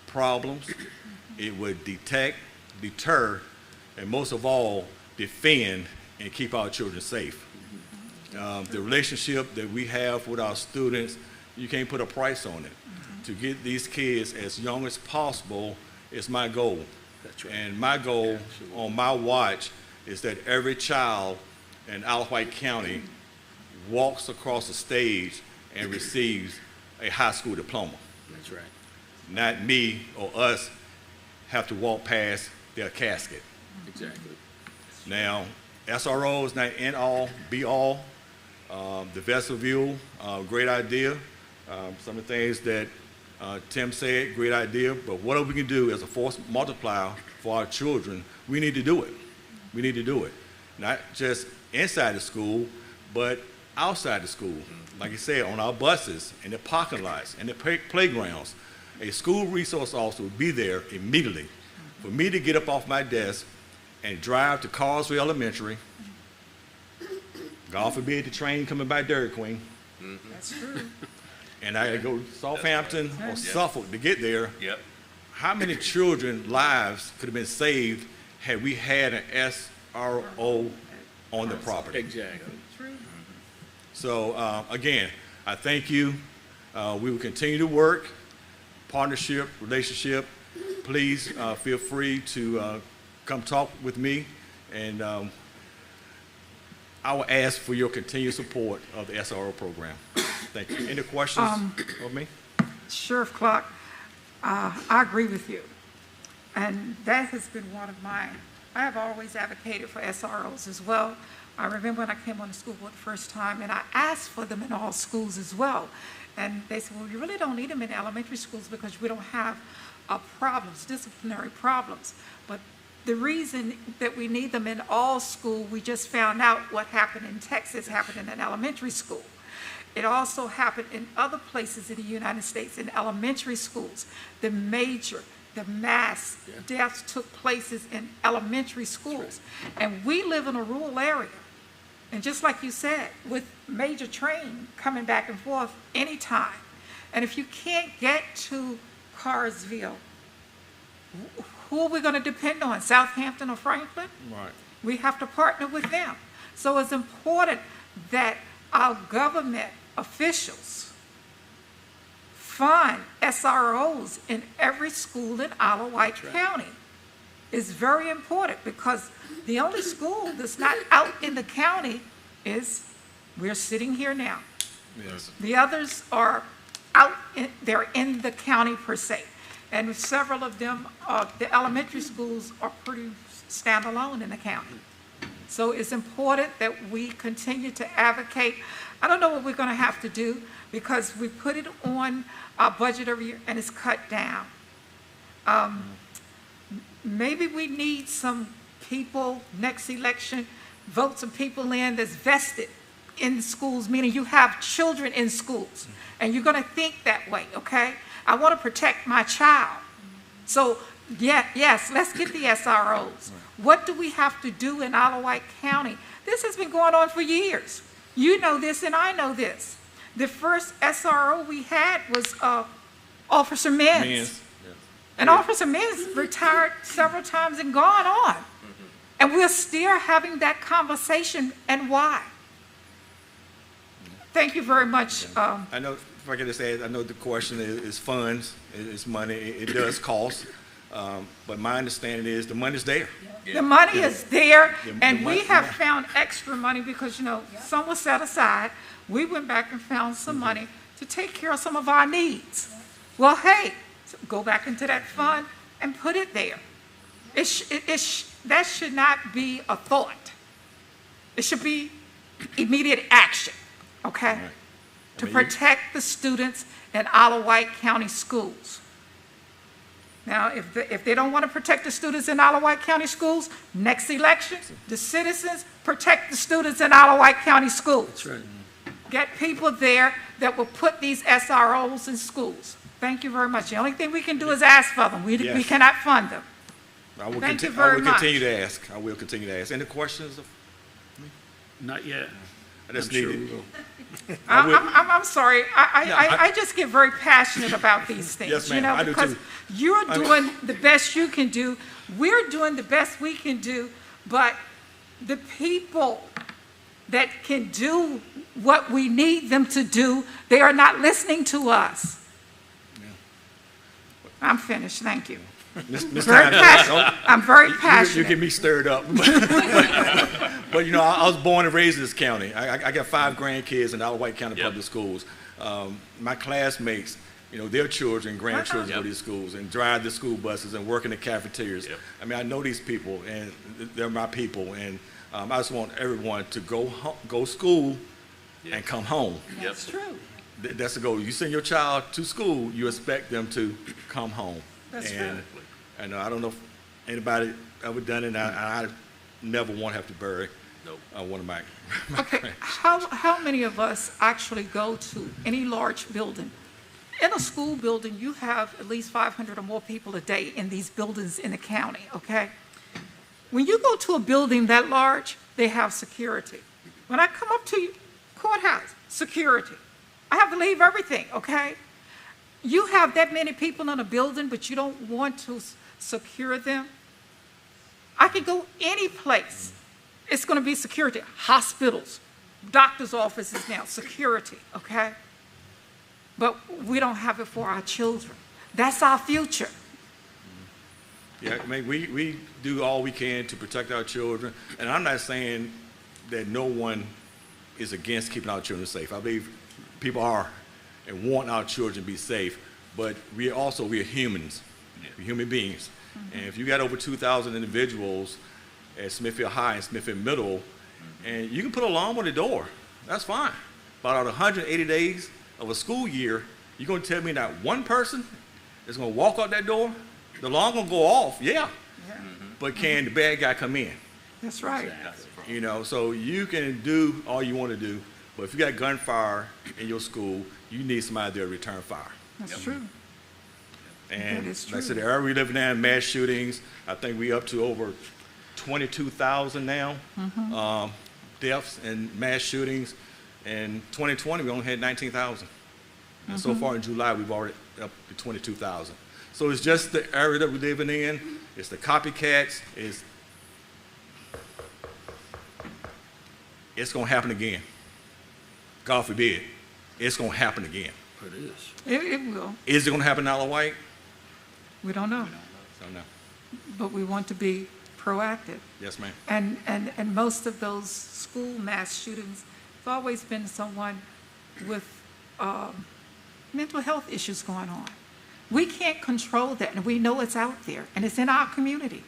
problems. It would detect, deter, and most of all, defend and keep our children safe. The relationship that we have with our students, you can't put a price on it. To get these kids as young as possible is my goal. That's right. And my goal on my watch is that every child in Wight County walks across the stage and receives a high school diploma. That's right. Not me or us have to walk past their casket. Exactly. Now, SRO is not end all, be all. The vestibule, great idea. Some of the things that Tim said, great idea. But what we can do as a force multiplier for our children, we need to do it. We need to do it. Not just inside the school, but outside the school. Like I said, on our buses, in the parking lots, in the playgrounds. a school resource officer would be there immediately for me to get up off my desk and drive to Carswell Elementary. God forbid the train coming by Dairy Queen. That's true. And I gotta go to Southampton or Suffolk to get there. Yep. How many children lives could have been saved had we had an SRO on the property? Exactly. So again, I thank you. We will continue to work, partnership, relationship. Please feel free to come talk with me, and I will ask for your continued support of the SRO program. Thank you. Any questions of me? Sheriff Clark, I agree with you. And that has been one of mine. I have always advocated for SROs as well. I remember when I came on the school board the first time, and I asked for them in all schools as well. And they said, well, you really don't need them in elementary schools because we don't have problems, disciplinary problems. But the reason that we need them in all schools, we just found out what happened in Texas happened in an elementary school. It also happened in other places in the United States, in elementary schools. The mass deaths took places in elementary schools. And we live in a rural area. And just like you said, with major train coming back and forth anytime. And if you can't get to Carsville, who are we going to depend on, Southampton or Franklin? Right. We have to partner with them. So it's important that our government officials fund SROs in every school in Isle of Wight County. It's very important because the only school that's not out in the county is we're sitting here now. Yes. The others are out, they're in the county per se. And several of them, the elementary schools are pretty standalone in the county. So it's important that we continue to advocate. I don't know what we're going to have to do because we put it on our budget every year and it's cut down. Maybe we need some people next election, vote some people in that's vested in schools, meaning you have children in schools and you're going to think that way, okay? I want to protect my child. So, yes, let's get the SROs. What do we have to do in Isle of Wight County? This has been going on for years. You know this and I know this. The first SRO we had was Officer Mins. And Officer Mins retired several times and gone on. And we're still having that conversation, and why? Thank you very much. I know, if I can just add, I know the question is funds, it's money, it does cost, but my understanding is the money's there. The money is there, and we have found extra money because, you know, some was set aside. We went back and found some money to take care of some of our needs. Well, hey, go back into that fund and put it there. That should not be a thought. It should be immediate action, okay? Right. To protect the students in Isle of Wight County schools. Now, if they don't want to protect the students in Isle of Wight County schools, next election, the citizens protect the students in Isle of Wight County schools. That's right. Get people there that will put these SROs in schools. Thank you very much. The only thing we can do is ask for them. We cannot fund them. Thank you very much. Continue to ask. I will continue to ask. Any questions of me? Not yet. I just I'm sure need we will. I'm sorry. I just get very passionate about these things. Yes, ma'am. You know, I do because too. you're doing the best you can do. We're doing the best we can do. But the people that can do what we need them to do, they are not listening to us. Yeah. I'm finished. Thank you. I'm very passionate. You get me stirred up. But you know, I was born and raised in this county. I got 5 grandkids in Isle of Wight County Public Schools. My classmates, you know, their children, grandchildren go to these schools and drive the school buses and work in the cafeterias. I mean, I know these people, and they're my people, and I just want everyone to go school and come home. That's true. That's the goal. You send your child to school, you expect them to come home. That's and, right. And I don't know if anybody ever done it, and I never want to have to bury one of my Okay, friends. how many of us actually go to any large building In a school building, you have at least 500 or more people a day in these buildings in the county, okay? When you go to a building that large, they have security. When I come up to you, courthouse, security. I have to leave everything, okay? You have that many people in a building, but you don't want to secure them. I could go any place. It's going to be security. Hospitals, doctor's offices now, security, okay? But we don't have it for our children. That's our future. Yeah, I mean, we do all we can to protect our children, and I'm not saying that no one is against keeping our children safe. I believe people are and want our children to be safe, but we're humans. We're human beings. And if you got over 2,000 individuals at Smithfield High and Smithfield Middle, and you can put an alarm on the door, that's fine. But out of 180 days of a school year, you're going to tell me that one person is going to walk out that door? The alarm going to go off, yeah. But can the bad guy come in? That's right. You know, so you can do all you want to do, but if you got gunfire in your school, you need somebody there to return fire. That's true. And That is like I said, true. the area we live in, mass shootings, I think we up to over 22,000 now, deaths and mass shootings. In 2020, we only had 19,000. And so far in July, we've already up to 22,000. So it's just the area that we're living in. It's the copycats. It's going to happen again. God forbid. It's going to happen again. It is. It will. Is it going to happen in Isle of Wight? We don't know. Don't know. But we want to be proactive. Yes, ma'am. And most of those school mass shootings have always been someone with mental health issues going on. We can't control that, and we know it's out there, and it's in our community.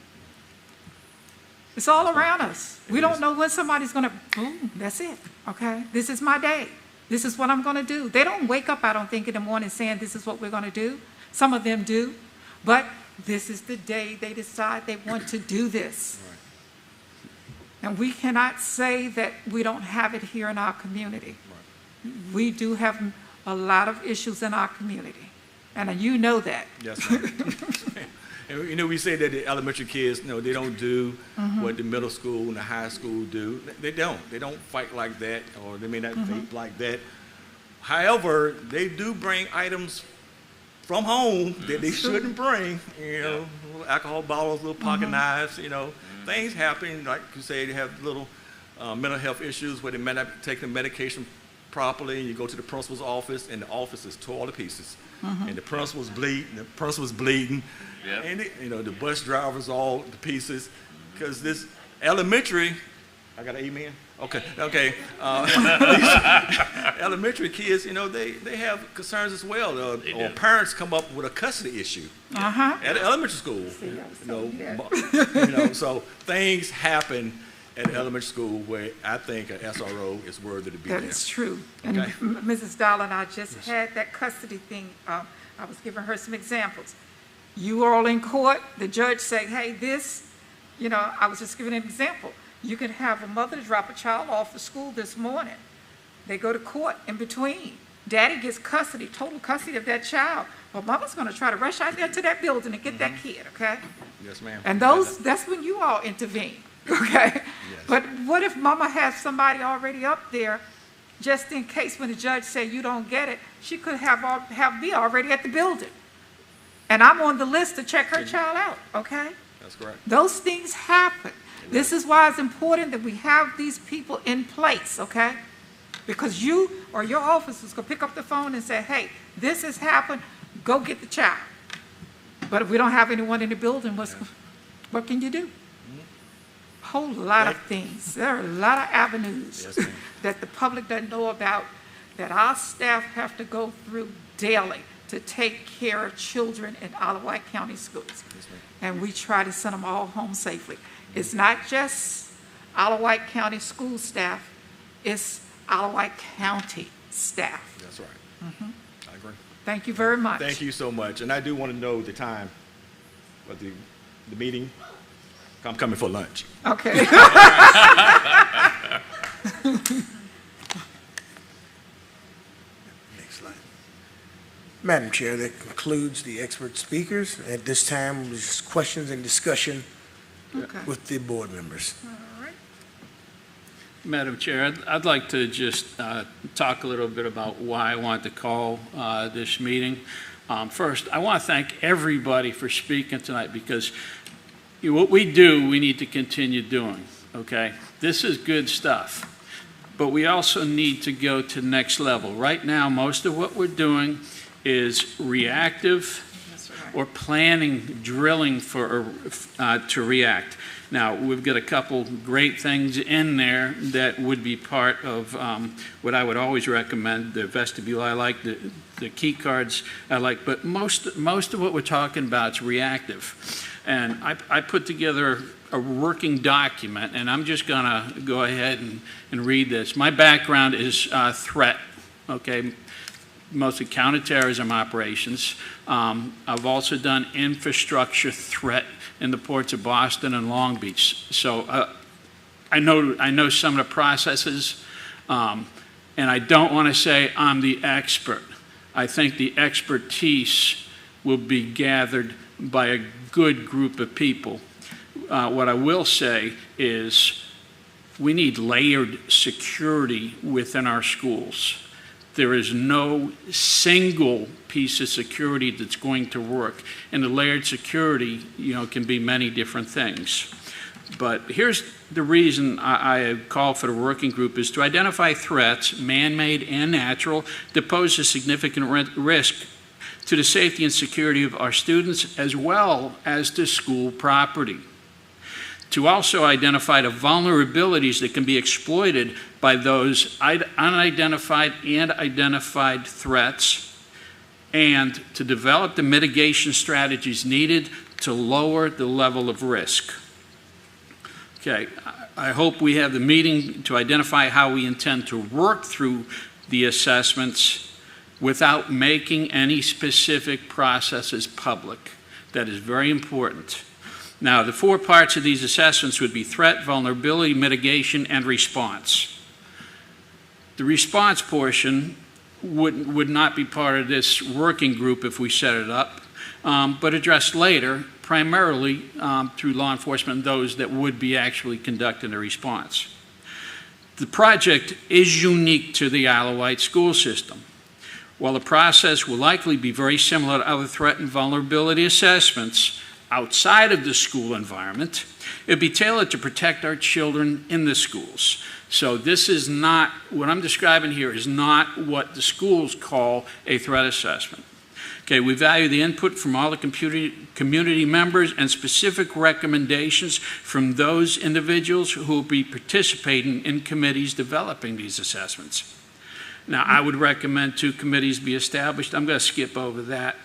It's all around us. We don't know when somebody's going to, boom, that's it, okay? This is my day. This is what I'm going to do. They don't wake up, I don't think, in the morning saying this is what we're going to do. Some of them do, but this is the day they decide they want to do this. Right. And we cannot say that we don't have it here in our community. Right. We do have a lot of issues in our community, and you know that. Yes, ma'am. And, you know, we say that the elementary kids, you know, they don't do what the middle school and the high school do. They don't. They don't fight like that, or they may not vape like that. However, they do bring items from home that they shouldn't bring, you know, little alcohol bottles, little pocket knives, you know. Things happen, like you say, they have little mental health issues where they may not take the medication properly, and you go to the principal's office, and the office is torn to pieces. And the principal's bleeding, and you know, the bus driver's all to pieces, because this elementary, I got an amen? Okay. These elementary kids, you know, they have concerns as well, or parents come up with a custody issue at elementary school. So things happen at elementary school where I think an SRO is worthy to be there. That is true. Okay. And Mrs. Dahl and I just had that custody thing. I was giving her some examples. You all in court, the judge said, hey, this, you know, I was just giving an example. You can have a mother drop a child off to school this morning. They go to court in between. Daddy gets custody, total custody of that child. Well, mama's going to try to rush out there to that building and get that kid, okay? Yes, ma'am. And that's when you all intervene, okay? Yes. But what if mama has somebody already up there, just in case when the judge say you don't get it, she could have me already at the building. And I'm on the list to check her child out, okay? That's correct. Those things happen. This is why it's important that we have these people in place, okay? Because you or your officers can pick up the phone and say, hey, this has happened, go get the child. But if we don't have anyone in the building, what can you do? A whole lot of things. There are a lot of avenues that the public doesn't know about, that our staff have to go through daily to take care of children in Isle of Wight County Schools. And we try to send them all home safely. It's not just Isle of Wight County school staff, it's Isle of Wight County staff. That's right. I agree. Thank you very much. Thank you so much. And I do want to know the time of the meeting. I'm coming for lunch. Okay. Next slide. Madam Chair, that concludes the expert speakers. At this time, there's questions and discussion Okay. with the board members. All right. Madam Chair, I'd like to just talk a little bit about why I want to call this meeting. First, I want to thank everybody for speaking tonight, because what we do, we need to continue doing, okay? This is good stuff, but we also need to go to the next level. Right now, most of what we're doing is reactive That's right. or planning, drilling for to react. Now, we've got a couple great things in there that would be part of what I would always recommend. The vestibule I like, the key cards I like, but most of what we're talking about is reactive. And I put together a working document, and I'm just gonna go ahead and read this. My background is threat, okay? Mostly counterterrorism operations. I've also done infrastructure threat in the ports of Boston and Long Beach. So I know some of the processes, and I don't want to say I'm the expert. I think the expertise will be gathered by a good group of people. What I will say is we need layered security within our schools. There is no single piece of security that's going to work. And the layered security, can be many different things. But here's the reason I call for the working group is to identify threats, man-made and natural, that pose a significant risk to the safety and security of our students as well as to school property. To also identify the vulnerabilities that can be exploited by those unidentified and identified threats, and to develop the mitigation strategies needed to lower the level of risk. Okay, I hope we have the meeting to identify how we intend to work through the assessments without making any specific processes public. That is very important. Now, the 4 parts of these assessments would be threat, vulnerability, mitigation, and response. The response portion would not be part of this working group if we set it up, but addressed later, primarily through law enforcement and those that would be actually conducting a response. The project is unique to the Isle of Wight school system. While the process will likely be very similar to other threat and vulnerability assessments outside of the school environment, it'd be tailored to protect our children in the schools. So this is not, what I'm describing here is not what the schools call a threat assessment. Okay, we value the input from all the community members and specific recommendations from those individuals who will be participating in committees developing these assessments. Now, I would recommend 2 committees be established. I'm going to skip over that.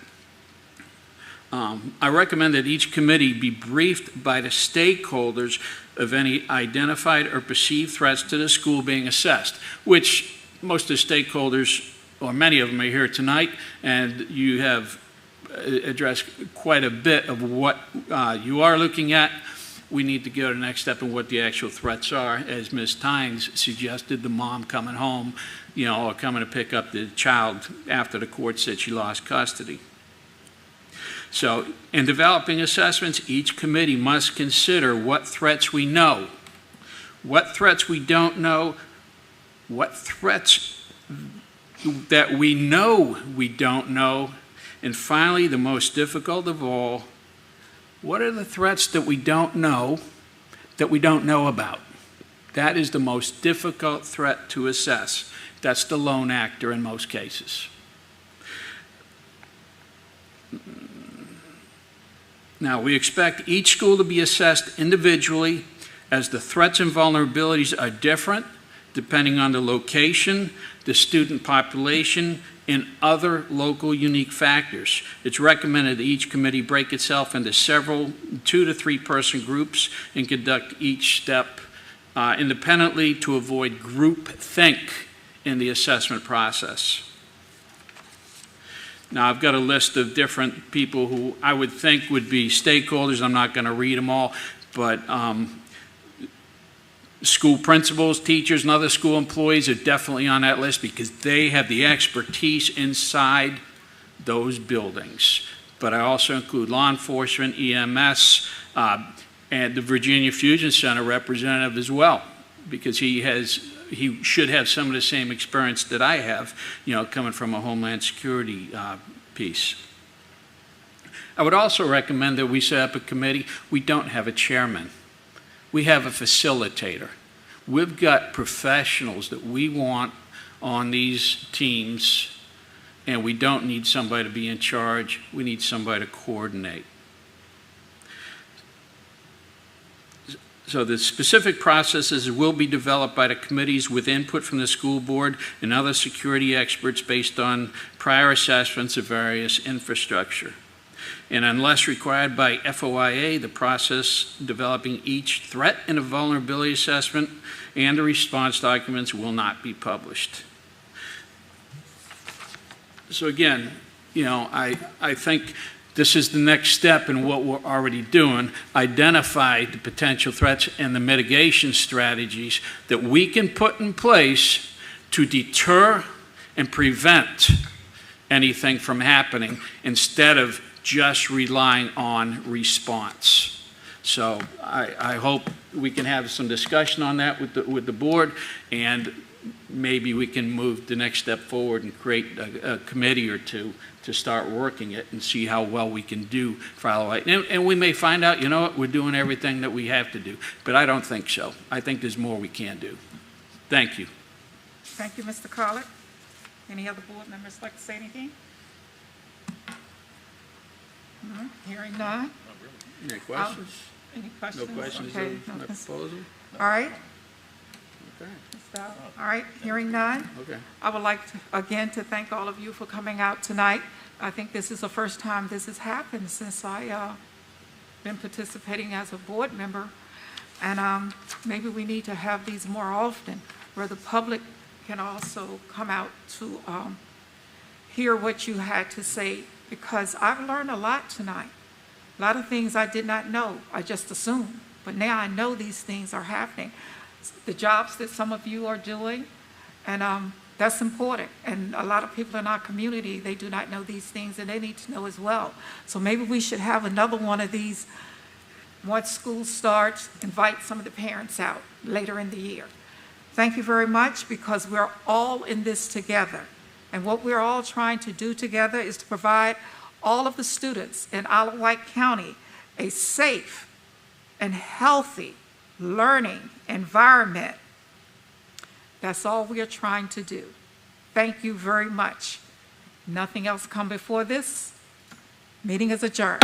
I recommend that each committee be briefed by the stakeholders of any identified or perceived threats to the school being assessed, which most of the stakeholders, or many of them, are here tonight, and you have addressed quite a bit of what you are looking at. We need to go to the next step in what the actual threats are, as Ms. Tynes suggested, the mom coming home, or coming to pick up the child after the court said she lost custody. So, in developing assessments, each committee must consider what threats we know, what threats we don't know, what threats that we know we don't know, and finally, the most difficult of all, what are the threats that we don't know about? That is the most difficult threat to assess. That's the lone actor in most cases. Now, we expect each school to be assessed individually, as the threats and vulnerabilities are different depending on the location, the student population, and other local unique factors. It's recommended that each committee break itself into several 2 to 3 person groups and conduct each step independently to avoid groupthink in the assessment process. Now, I've got a list of different people who I would think would be stakeholders. I'm not going to read them all, but school principals, teachers, and other school employees are definitely on that list because they have the expertise inside those buildings. But I also include law enforcement, EMS, and the Virginia Fusion Center representative as well, because he should have some of the same experience that I have, coming from a Homeland Security piece. I would also recommend that we set up a committee. We don't have a chairman. We have a facilitator. We've got professionals that we want on these teams, and we don't need somebody to be in charge. We need somebody to coordinate. So the specific processes will be developed by the committees with input from the school board and other security experts based on prior assessments of various infrastructure. And unless required by FOIA, the process developing each threat and a vulnerability assessment and the response documents will not be published. So again, I think this is the next step in what we're already doing, identify the potential threats and the mitigation strategies that we can put in place to deter and prevent anything from happening instead of just relying on response. So I hope we can have some discussion on that with the board, and maybe we can move the next step forward and create a committee or two to start working it and see how well we can do follow-up. And we may find out, we're doing everything that we have to do. But I don't think so. I think there's more we can do. Thank you. Thank you, Mr. Collett. Any other board members like to say anything? Hearing none. Any questions? Any questions? No questions Okay, of my proposal? All right. Okay. All right, hearing none. Okay. I would like again to thank all of you for coming out tonight. I think this is the first time this has happened since I been participating as a board member. And maybe we need to have these more often where the public can also come out to hear what you had to say, because I've learned a lot tonight. A lot of things I did not know, I just assumed. But now I know these things are happening. The jobs that some of you are doing, and that's important. And a lot of people in our community, they do not know these things, and they need to know as well. So maybe we should have another one of these once school starts, invite some of the parents out later in the year. Thank you very much, because we're all in this together. And what we're all trying to do together is to provide all of the students in Isle of Wight County a safe and healthy learning environment. That's all we are trying to do. Thank you very much. Nothing else come before this. Meeting is adjourned.